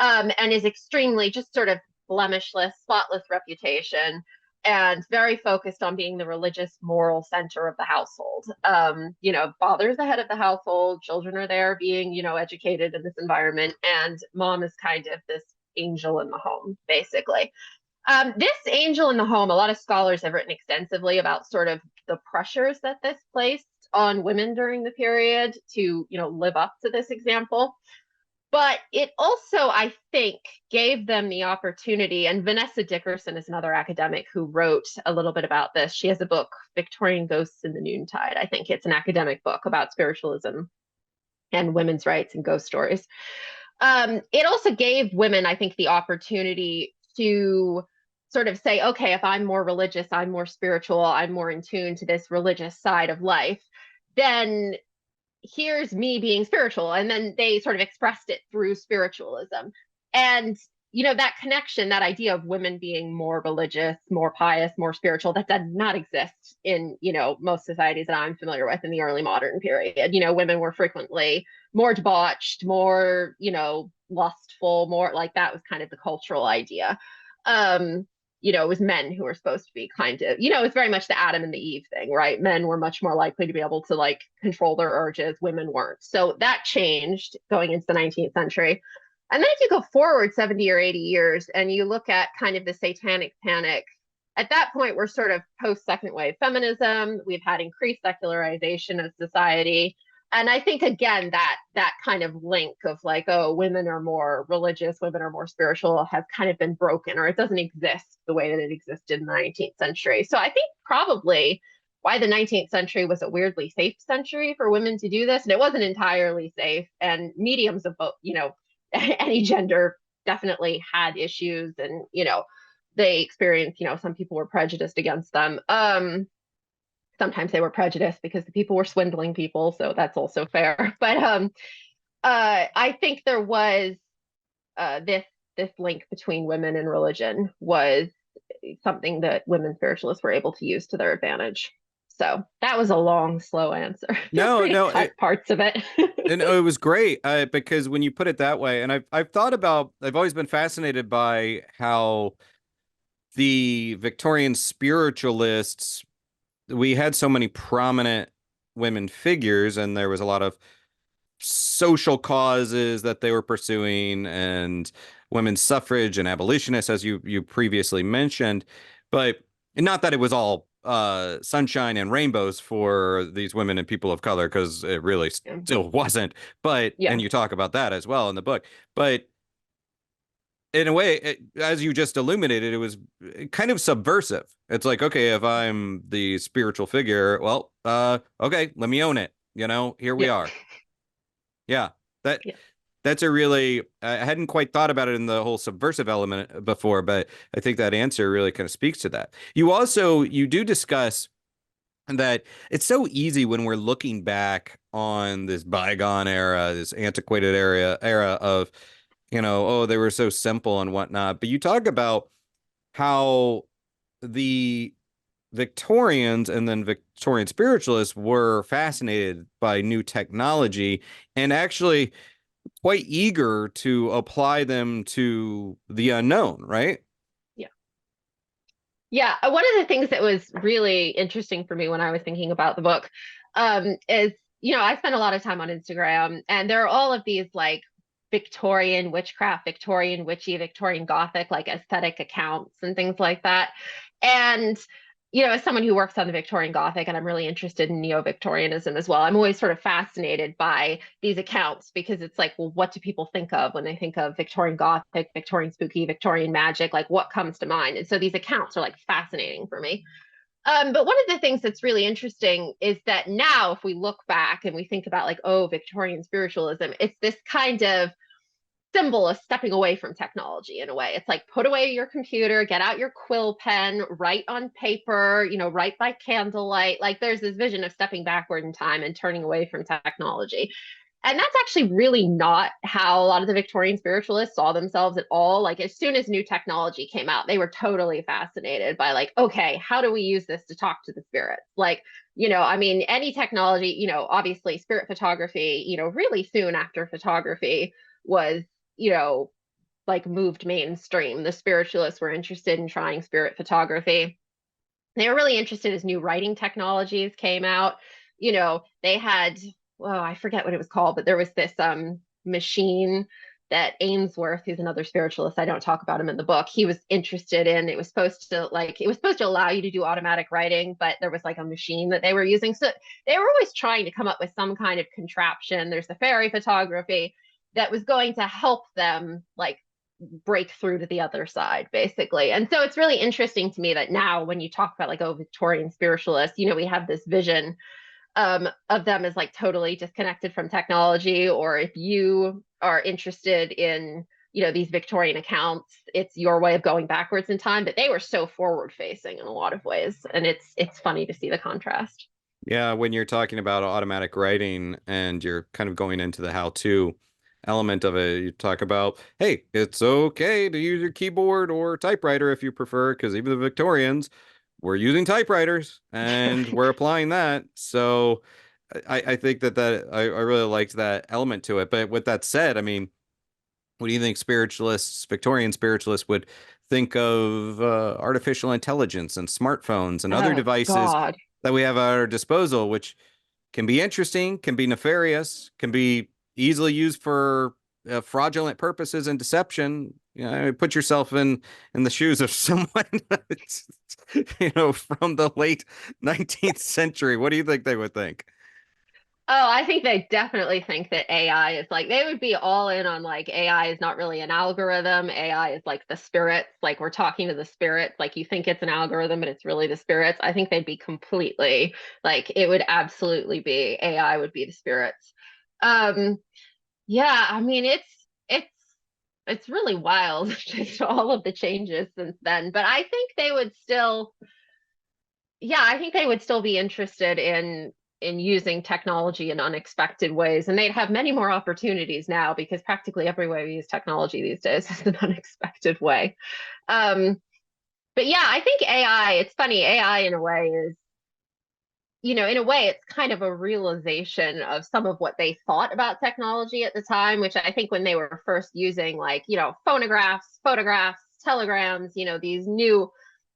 and is extremely just sort of blemishless, spotless reputation, and very focused on being the religious moral center of the household. Father's the head of the household, children are there being, educated in this environment, and mom is kind of this angel in the home, basically. This angel in the home, a lot of scholars have written extensively about sort of the pressures that this placed on women during the period to, live up to this example. But it also, I think, gave them the opportunity, and Vanessa Dickerson is another academic who wrote a little bit about this. She has a book, Victorian Ghosts in the Noontide. I think it's an academic book about spiritualism and women's rights and ghost stories. It also gave women, I think, the opportunity to sort of say, okay, if I'm more religious, I'm more spiritual, I'm more in tune to this religious side of life, then here's me being spiritual. And then they sort of expressed it through spiritualism. And, that connection, that idea of women being more religious, more pious, more spiritual, that did not exist in, most societies that I'm familiar with in the early modern period. Women were frequently more debauched, more, lustful, more like that was kind of the cultural idea. It was men who were supposed to be kind of, it's very much the Adam and the Eve thing, right? Men were much more likely to be able to like control their urges, women weren't. So that changed going into the 19th century. And then if you go forward 70 or 80 years and you look at kind of the satanic panic, at that point, we're sort of post second wave feminism. We've had increased secularization of society. And I think, again, that kind of link of like, oh, women are more religious, women are more spiritual has kind of been broken, or it doesn't exist the way that it existed in the 19th century. So I think probably why the 19th century was a weirdly safe century for women to do this. And it wasn't entirely safe. And mediums of both, any gender definitely had issues, and, they experienced, some people were prejudiced against them. Sometimes they were prejudiced because the people were swindling people, so that's also fair. But I think there was this link between women and religion was something that women spiritualists were able to use to their advantage. So that was a long, slow answer. No, no, parts of it. And it was great because when you put it that way, and I've thought about, I've always been fascinated by how the Victorian spiritualists, we had so many prominent women figures, and there was a lot of social causes that they were pursuing, and women's suffrage and abolitionists, as you previously mentioned. But not that it was all sunshine and rainbows for these women and people of color, because it really still wasn't. But and you talk about that as well in the book. But in a way, as you just illuminated, it was kind of subversive. It's like, okay, if I'm the spiritual figure, well, okay, let me own it. Here we are. Yeah, that's a really, I hadn't quite thought about it in the whole subversive element before, but I think that answer really kind of speaks to that. You do discuss that it's so easy when we're looking back on this bygone era, this antiquated era of, oh, they were so simple and whatnot. But you talk about how the Victorians and then Victorian spiritualists were fascinated by new technology and actually quite eager to apply them to the unknown, right? Yeah. One of the things that was really interesting for me when I was thinking about the book is, I spent a lot of time on Instagram, and there are all of these like Victorian witchcraft, Victorian witchy, Victorian Gothic, like aesthetic accounts and things like that. And as someone who works on the Victorian Gothic, and I'm really interested in neo-Victorianism as well, I'm always sort of fascinated by these accounts because it's like, well, what do people think of when they think of Victorian Gothic, Victorian spooky, Victorian magic? Like, what comes to mind? And so these accounts are like fascinating for me. But one of the things that's really interesting is that now, if we look back and we think about like, oh, Victorian spiritualism, it's this kind of symbol of stepping away from technology in a way. It's like put away your computer, get out your quill pen, write on paper, write by candlelight. Like there's this vision of stepping backward in time and turning away from technology. And that's actually really not how a lot of the Victorian spiritualists saw themselves at all. Like as soon as new technology came out, they were totally fascinated by like, okay, how do we use this to talk to the spirits? Like, I mean, any technology, obviously spirit photography, really soon after photography was, you know, like moved mainstream. The spiritualists were interested in trying spirit photography. They were really interested as new writing technologies came out. They had, well, I forget what it was called, but there was this machine that Ainsworth, who's another spiritualist, I don't talk about him in the book, he was interested in. It was supposed to allow you to do automatic writing, but there was like a machine that they were using. So they were always trying to come up with some kind of contraption. There's the fairy photography that was going to help them like break through to the other side, basically. And so it's really interesting to me that now when you talk about like, oh, Victorian spiritualists, we have this vision of them as like totally disconnected from technology. Or if you are interested in, these Victorian accounts, it's your way of going backwards in time. But they were so forward facing in a lot of ways. And it's funny to see the contrast. Yeah, when you're talking about automatic writing and you're kind of going into the how-to element of it, you talk about, hey, it's okay to use your keyboard or typewriter if you prefer, because even the Victorians were using typewriters and we're applying that. So I think that I really liked that element to it. But with that said, I mean, what do you think spiritualists, Victorian spiritualists, would think of artificial intelligence and smartphones and other Oh devices God. that we have at our disposal, which can be interesting, can be nefarious, can be easily used for fraudulent purposes and deception? Put yourself in the shoes of someone, from the late 19th century. What do you think they would think? Oh, I think they definitely think that AI is like, they would be all in on like AI is not really an algorithm. AI is like the spirits, like we're talking to the spirits. Like you think it's an algorithm, but it's really the spirits. I think they'd be completely like, it would absolutely be AI would be the spirits. Um, yeah, I mean, it's it's really wild, just all of the changes since then. But I think they would still, yeah, I think they would still be interested in using technology in unexpected ways, and they'd have many more opportunities now because practically every way we use technology these days is an unexpected way. Um, but yeah, I think AI, it's funny, AI in a way is, in a way, it's kind of a realization of some of what they thought about technology at the time, which I think when they were first using like, phonographs, photographs, telegrams, these new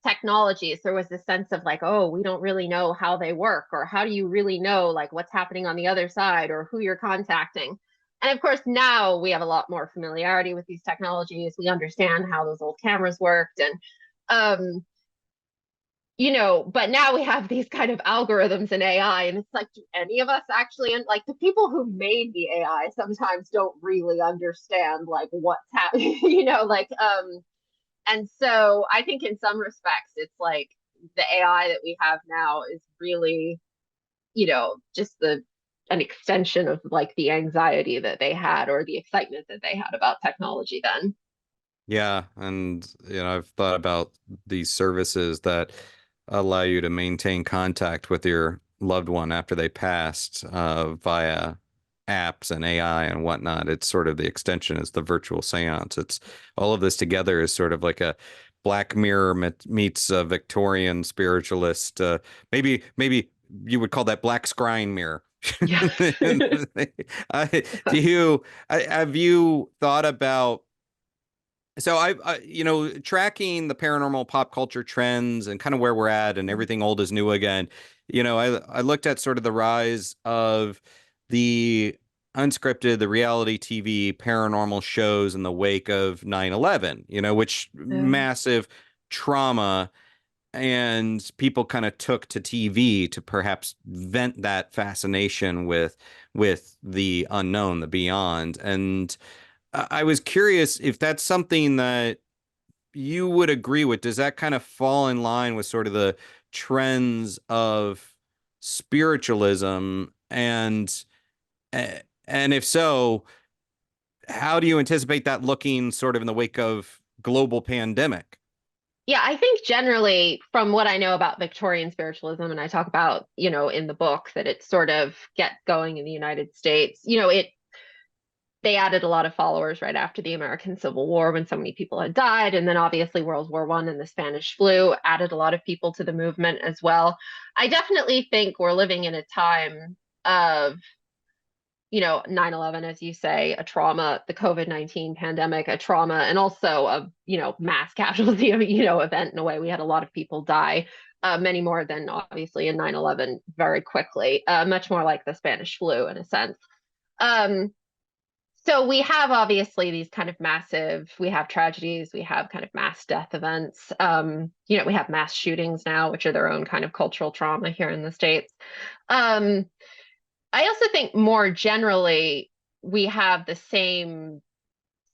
technologies, there was this sense of like, oh, we don't really know how they work, or how do you really know like what's happening on the other side or who you're contacting. And of course, now we have a lot more familiarity with these technologies. We understand how those old cameras worked. And um, but now we have these kind of algorithms in AI, and it's like, do any of us actually, and like the people who made the AI sometimes don't really understand like what's happening, and so I think in some respects, it's like the AI that we have now is really, just an extension of like the anxiety that they had or the excitement that they had about technology then. Yeah, and I've thought about these services that allow you to maintain contact with your loved one after they passed via apps and AI and whatnot. It's sort of the extension is the virtual seance. It's all of this together is sort of like a Black Mirror meets a Victorian spiritualist. Maybe you would call that Black Scrying Mirror. Yeah. Have you thought about so tracking the paranormal pop culture trends and kind of where we're at and everything old is new again. I looked at sort of the rise of the unscripted, the reality TV paranormal shows in the wake of 9/11, which Yeah. massive trauma. and people kind of took to TV to perhaps vent that fascination with the unknown, the beyond. And I was curious if that's something that you would agree with. Does that kind of fall in line with sort of the trends of spiritualism? And if so, how do you anticipate that looking sort of in the wake of global pandemic? Yeah, I think generally from what I know about Victorian spiritualism, and I talk about, in the book that it sort of get going in the United States, they added a lot of followers right after the American Civil War when so many people had died. And then obviously World War I and the Spanish flu added a lot of people to the movement as well. I definitely think we're living in a time of 9/11, as you say, a trauma, the COVID-19 pandemic, a trauma, and also a, mass casualty of, event in a way. We had a lot of people die, many more than obviously in 9/11 very quickly, much more like the Spanish flu in a sense. Um, so we have obviously these kind of massive, we have tragedies, we have kind of mass death events. We have mass shootings now, which are their own kind of cultural trauma here in the States. Um, I also think more generally, we have the same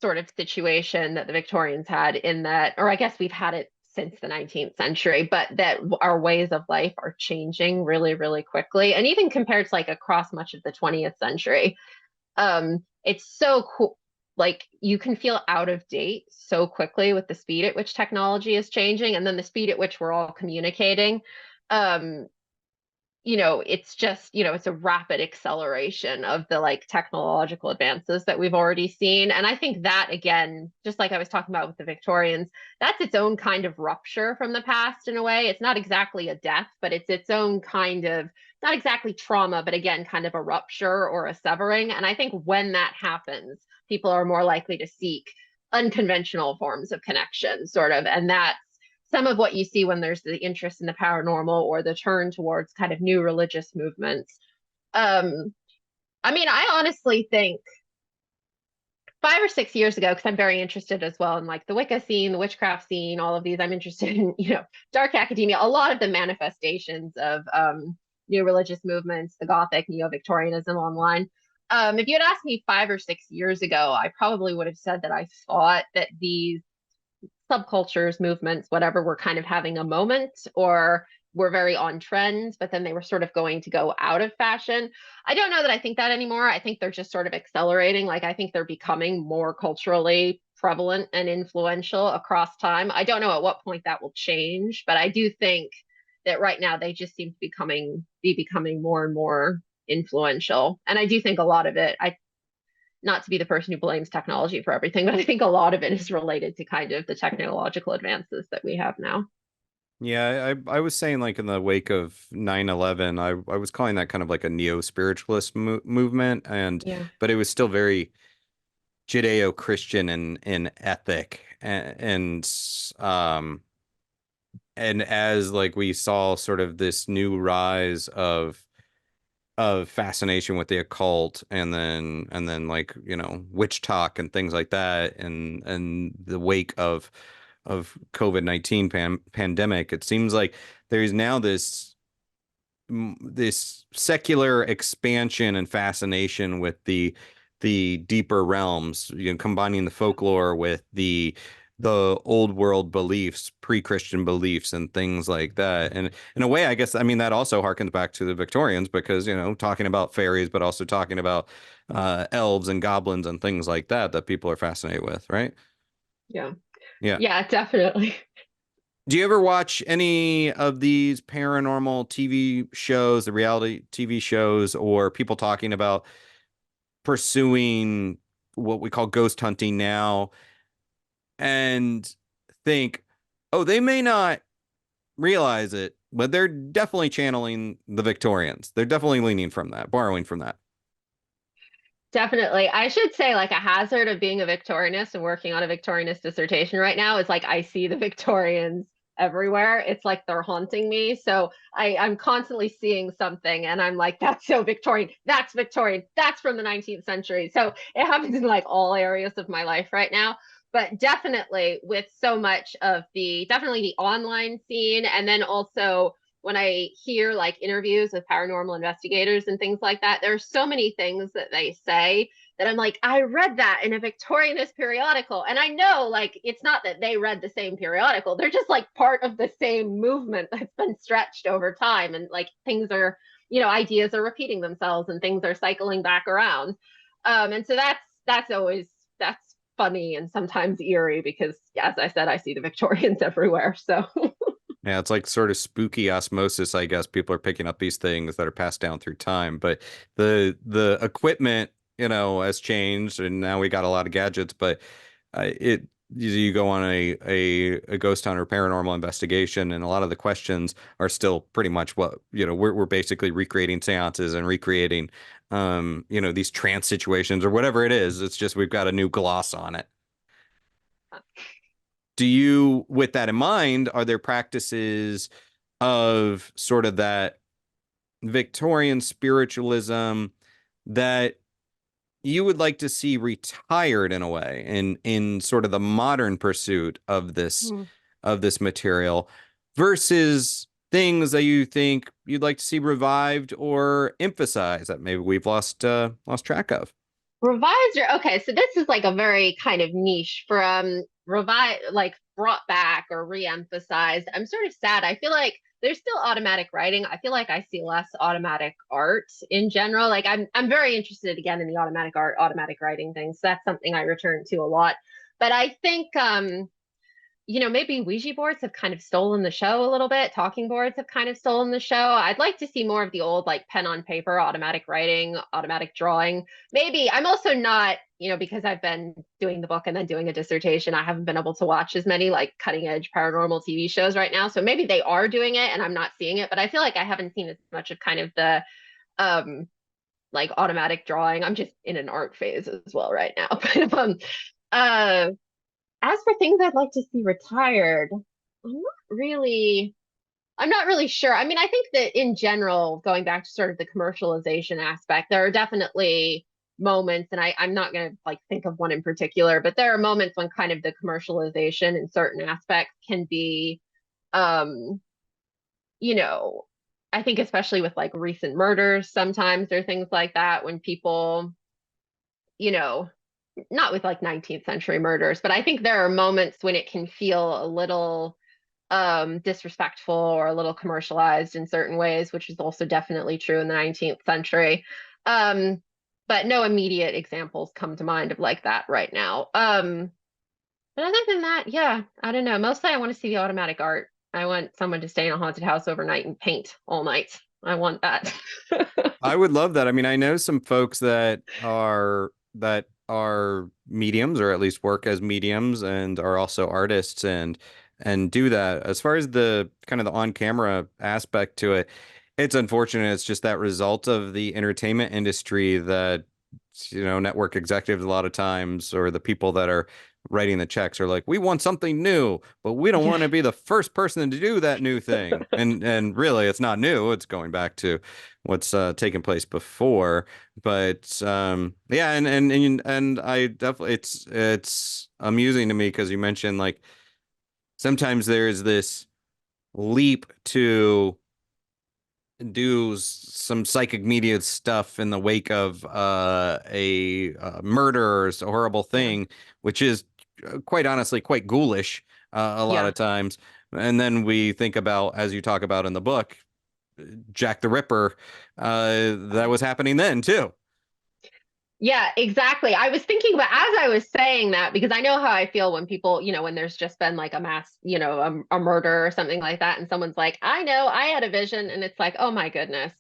sort of situation that the Victorians had in that, or I guess we've had it since the 19th century, but that our ways of life are changing really, really quickly. And even compared to like across much of the 20th century, it's so cool. Like you can feel out of date so quickly with the speed at which technology is changing and then the speed at which we're all communicating. Um, it's just, it's a rapid acceleration of the like technological advances that we've already seen. And I think that, again, just like I was talking about with the Victorians, that's its own kind of rupture from the past in a way. It's not exactly a death, but it's its own kind of, not exactly trauma, but again, kind of a rupture or a severing. And I think when that happens, people are more likely to seek unconventional forms of connection, sort of. And that some of what you see when there's the interest in the paranormal or the turn towards kind of new religious movements. Um, I mean, I honestly think 5 or 6 years ago, because I'm very interested as well in like the Wicca scene, the witchcraft scene, all of these. I'm interested in, dark academia, a lot of the manifestations of new religious movements, the Gothic, neo-Victorianism online. If you had asked me 5 or 6 years ago, I probably would have said that I thought that these subcultures, movements, whatever, were kind of having a moment or were very on trend, but then they were sort of going to go out of fashion. I don't know that I think that anymore. I think they're just sort of accelerating. Like I think they're becoming more culturally prevalent and influential across time. I don't know at what point that will change, but I do think that right now they just seem to be becoming more and more influential. And I do think a lot of it, I not to be the person who blames technology for everything, but I think a lot of it is related to kind of the technological advances that we have now. Yeah, I was saying like in the wake of 9/11, I was calling that kind of like a neo-spiritualist movement, and Yeah. but it was still very Judeo-Christian and ethic, and as like we saw sort of this new rise of fascination with the occult, and then like witch talk and things like that, and the wake of COVID-19 pandemic, it seems like there's now this secular expansion and fascination with the deeper realms, combining the folklore with the old world beliefs, pre-Christian beliefs and things like that. And in a way, I guess, I mean, that also harkens back to the Victorians because, talking about fairies, but also talking about elves and goblins and things like that that people are fascinated with, right? Yeah. Yeah. Yeah, definitely. Do you ever watch any of these paranormal TV shows, the reality TV shows, or people talking about pursuing what we call ghost hunting now and think, oh, they may not realize it, but they're definitely channeling the Victorians. They're definitely leaning from that, borrowing from that. Definitely. I should say, like, a hazard of being a Victorianist and working on a Victorianist dissertation right now is like I see the Victorians everywhere. It's like they're haunting me. So I'm constantly seeing something and I'm like, that's so Victorian. That's Victorian. That's from the 19th century. So it happens in like all areas of my life right now. but definitely with so much of definitely the online scene, and then also when I hear like interviews with paranormal investigators and things like that, there's so many things that they say that I'm like, I read that in a Victorianist periodical. And I know like it's not that they read the same periodical, they're just like part of the same movement that's been stretched over time. And like things are, ideas are repeating themselves and things are cycling back around. And so that's always that's funny and sometimes eerie because, as I said, I see the Victorians everywhere. So Yeah, it's like sort of spooky osmosis, I guess. People are picking up these things that are passed down through time, but the equipment, has changed, and now we got a lot of gadgets. But it you go on a ghost hunt or paranormal investigation, and a lot of the questions are still pretty much what we're basically recreating seances and recreating these trance situations or whatever it is. It's just we've got a new gloss on it. Do you, with that in mind, are there practices of sort of that Victorian spiritualism that you would like to see retired in a way in sort of the modern pursuit of this material versus things that you think you'd like to see revived or emphasized that maybe we've lost track of? revised or okay, so this is like a very kind of niche from revive like brought back or re-emphasized. I'm sort of sad. I feel like there's still automatic writing. I feel like I see less automatic art in general. Like I'm very interested again in the automatic art, automatic writing things. So that's something I return to a lot. But I think maybe Ouija boards have kind of stolen the show a little bit. Talking boards have kind of stolen the show. I'd like to see more of the old, like pen on paper, automatic writing, automatic drawing. Maybe I'm also not, because I've been doing the book and then doing a dissertation, I haven't been able to watch as many like cutting edge paranormal TV shows right now. So maybe they are doing it and I'm not seeing it, but I feel like I haven't seen as much of kind of the, like automatic drawing. I'm just in an art phase as well right now. uh, as for things I'd like to see retired, really I'm not really sure. I mean, I think that in general, going back to sort of the commercialization aspect, there are definitely moments, and I'm not gonna like think of one in particular, but there are moments when kind of the commercialization in certain aspects can be um, you know, I think especially with like recent murders, sometimes there are things like that when people, you know, not with like 19th century murders, but I think there are moments when it can feel a little disrespectful or a little commercialized in certain ways, which is also definitely true in the 19th century. Um, but no immediate examples come to mind of like that right now. But other than that, yeah, I don't know. Mostly I want to see the automatic art. I want someone to stay in a haunted house overnight and paint all night. I want that. I would love that. I mean, I know some folks that are mediums or at least work as mediums and are also artists and do that. As far as the kind of the on-camera aspect to it, it's unfortunate. It's just that result of the entertainment industry that network executives a lot of times or the people that are writing the checks are like, we want something new, but we don't Yeah. want to be the first person to do that new thing. And really, it's not new. It's going back to what's taken place before. But yeah, and I definitely it's amusing to me because you mentioned like sometimes there's this leap to do some psychic media stuff in the wake of a murder or a horrible Yeah. thing, which is quite honestly quite ghoulish a lot Yeah. of times. And then we think about, as you talk about in the book, Jack the Ripper, that was happening then too. Yeah, exactly. I was thinking about as I was saying that because I know how I feel when people, when there's just been like a mass, a murder or something like that, and someone's like, "I know, I had a vision," and it's like, "Oh my goodness,"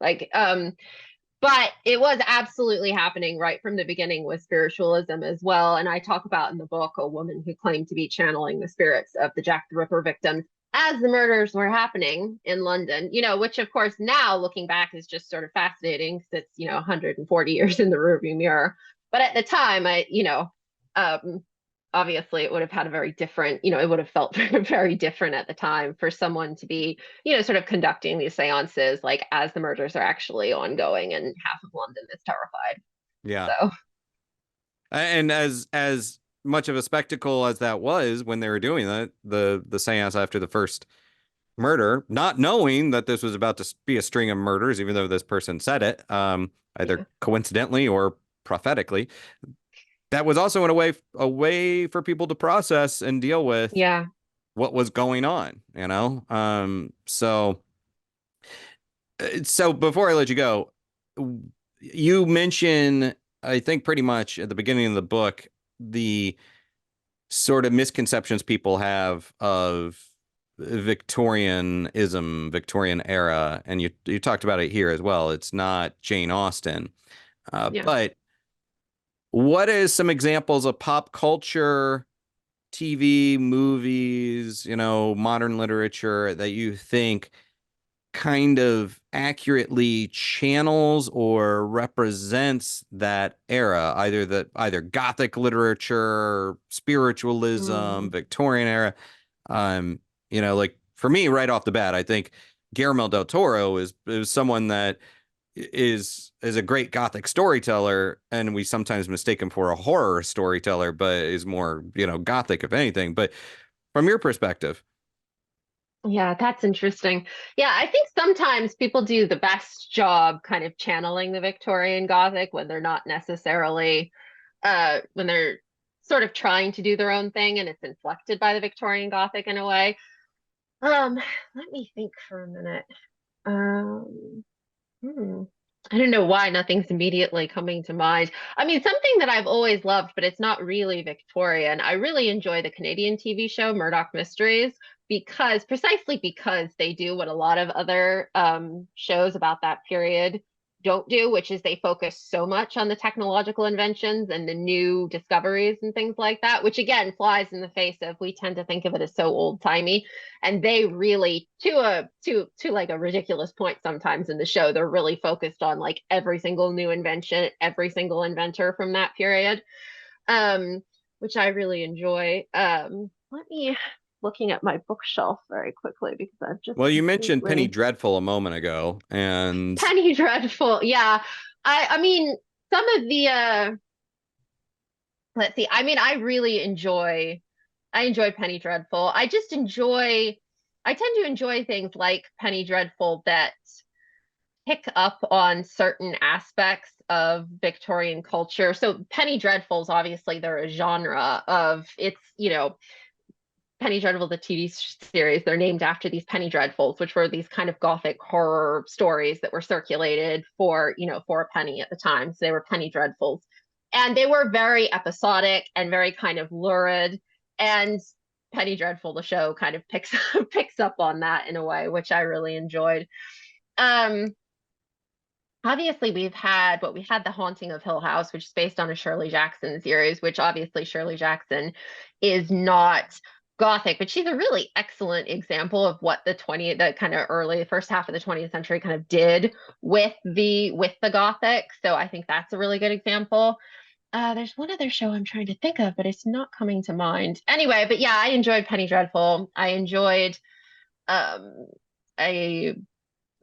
like but it was absolutely happening right from the beginning with spiritualism as well. And I talk about in the book a woman who claimed to be channeling the spirits of the Jack the Ripper victims as the murders were happening in London, which of course now looking back is just sort of fascinating because it's, 140 years in the rearview mirror. But at the time, um, obviously it would have had a very different, it would have felt very different at the time for someone to be sort of conducting these seances like as the murders are actually ongoing and half of London is terrified. Yeah. So And as much of a spectacle as that was when they were doing the seance after the first murder, not knowing that this was about to be a string of murders, even though this person said it, Yeah. either coincidentally or prophetically. That was also in a way for people to process and deal with Yeah. what was going on, you know? So before I let you go, you mention, I think pretty much at the beginning of the book, the sort of misconceptions people have of Victorianism, Victorian era, and you talked about it here as well. It's not Jane Austen, Yeah. but what is some examples of pop culture, TV, movies, modern literature that you think kind of accurately channels or represents that era, either Gothic literature, spiritualism, Mm. Victorian era. Like for me, right off the bat, I think Guillermo del Toro is someone that is a great Gothic storyteller, and we sometimes mistake him for a horror storyteller, but is more, Gothic if anything. But from your perspective, Yeah, that's interesting. Yeah, I think sometimes people do the best job kind of channeling the Victorian Gothic when they're not necessarily when they're sort of trying to do their own thing and it's inflected by the Victorian Gothic in a way. Um, Let me think for a minute. Um, hmm. I don't know why nothing's immediately coming to mind. I mean, something that I've always loved, but it's not really Victorian. I really enjoy the Canadian TV show Murdoch Mysteries precisely because they do what a lot of other shows about that period don't do, which is they focus so much on the technological inventions and the new discoveries and things like that, which again flies in the face of we tend to think of it as so old-timey. And they really, to like a ridiculous point sometimes in the show, they're really focused on like every single new invention, every single inventor from that period, um, which I really enjoy. Let me looking at my bookshelf very quickly because I've just well, you mentioned Penny completely Dreadful a moment ago, and Penny Dreadful. Yeah, I mean some of the let's see. I mean, I enjoy Penny Dreadful. I tend to enjoy things like Penny Dreadful that pick up on certain aspects of Victorian culture. So Penny Dreadfuls, obviously, they're a genre of Penny Dreadful, the TV series, they're named after these Penny Dreadfuls, which were these kind of gothic horror stories that were circulated for a penny at the time. So they were Penny Dreadfuls. And they were very episodic and very kind of lurid. And Penny Dreadful, the show, kind of picks up on that in a way, which I really enjoyed. Um, Obviously, we had The Haunting of Hill House, which is based on a Shirley Jackson series, which obviously Shirley Jackson is not Gothic, but she's a really excellent example of what the kind of early first half of the 20th century kind of did with the Gothic. So I think that's a really good example. There's one other show I'm trying to think of, but it's not coming to mind. Anyway, but yeah, I enjoyed Penny Dreadful. I enjoyed um I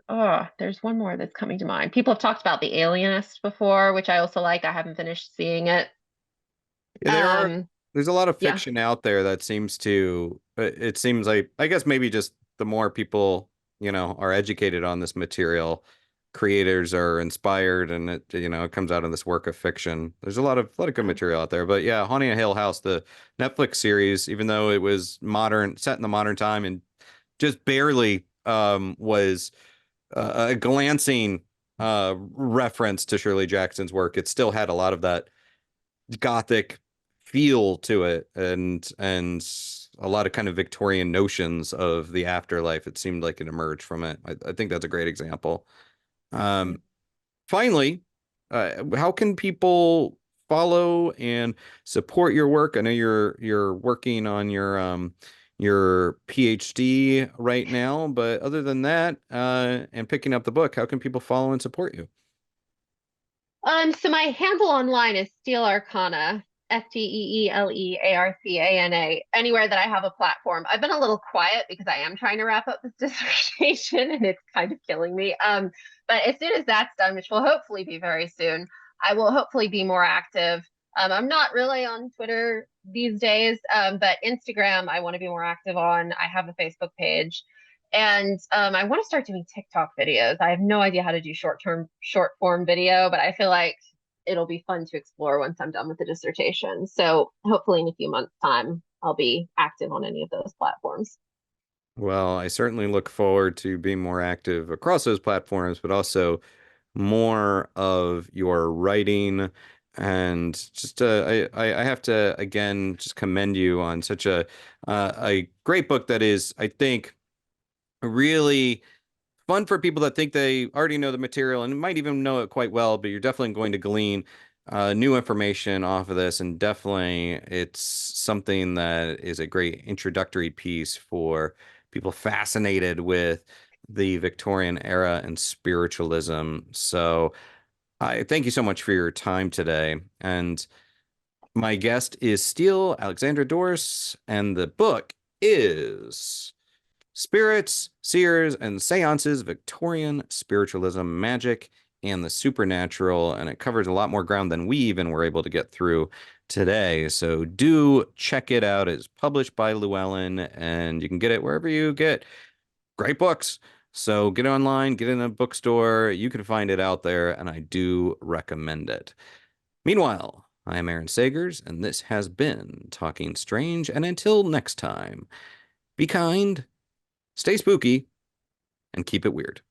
Oh, there's one more that's coming to mind. People have talked about The Alienist before, which I also like. I haven't finished seeing it. yeah, Um, there's a lot of yeah. fiction out there that it seems like, I guess maybe just the more people, are educated on this material, creators are inspired, and it comes out in this work of fiction. There's a lot of good material out there. But yeah, Haunting a Hill House, the Netflix series, even though it was set in the modern time and just barely was a glancing reference to Shirley Jackson's work, it still had a lot of that gothic feel to it, and a lot of kind of Victorian notions of the afterlife. It seemed like it emerged from it. I think that's a great example. Um, Finally, how can people follow and support your work? I know you're working on your PhD right now, but other than that, and picking up the book, how can people follow and support you? So my handle online is Steele Arcana, Steelearcana. Anywhere that I have a platform. I've been a little quiet because I am trying to wrap up this dissertation and it's kind of killing me. But as soon as that's done, which will hopefully be very soon, I will hopefully be more active I'm not really on Twitter these days, but Instagram I want to be more active on. I have a Facebook page, and I want to start doing TikTok videos. I have no idea how to do short form video, but I feel like it'll be fun to explore once I'm done with the dissertation. So hopefully in a few months' time, I'll be active on any of those platforms. Well, I certainly look forward to being more active across those platforms, but also more of your writing. And just I have to again just commend you on such a great book that is, I think, really fun for people that think they already know the material and might even know it quite well, but you're definitely going to glean new information off of this. And definitely it's something that is a great introductory piece for people fascinated with the Victorian era and spiritualism. So I thank you so much for your time today. And my guest is Steele Alexandra Douris, and the book is Spirits, Seers, and Séances, Victorian Spiritualism, Magic, and the Supernatural. And it covers a lot more ground than we even were able to get through today. So do check it out. It's published by Llewellyn, and you can get it wherever you get great books. So get it online, get it in a bookstore. You can find it out there, and I do recommend it. Meanwhile, I am Aaron Sagers, and this has been Talking Strange. And until next time, be kind, stay spooky, and keep it weird.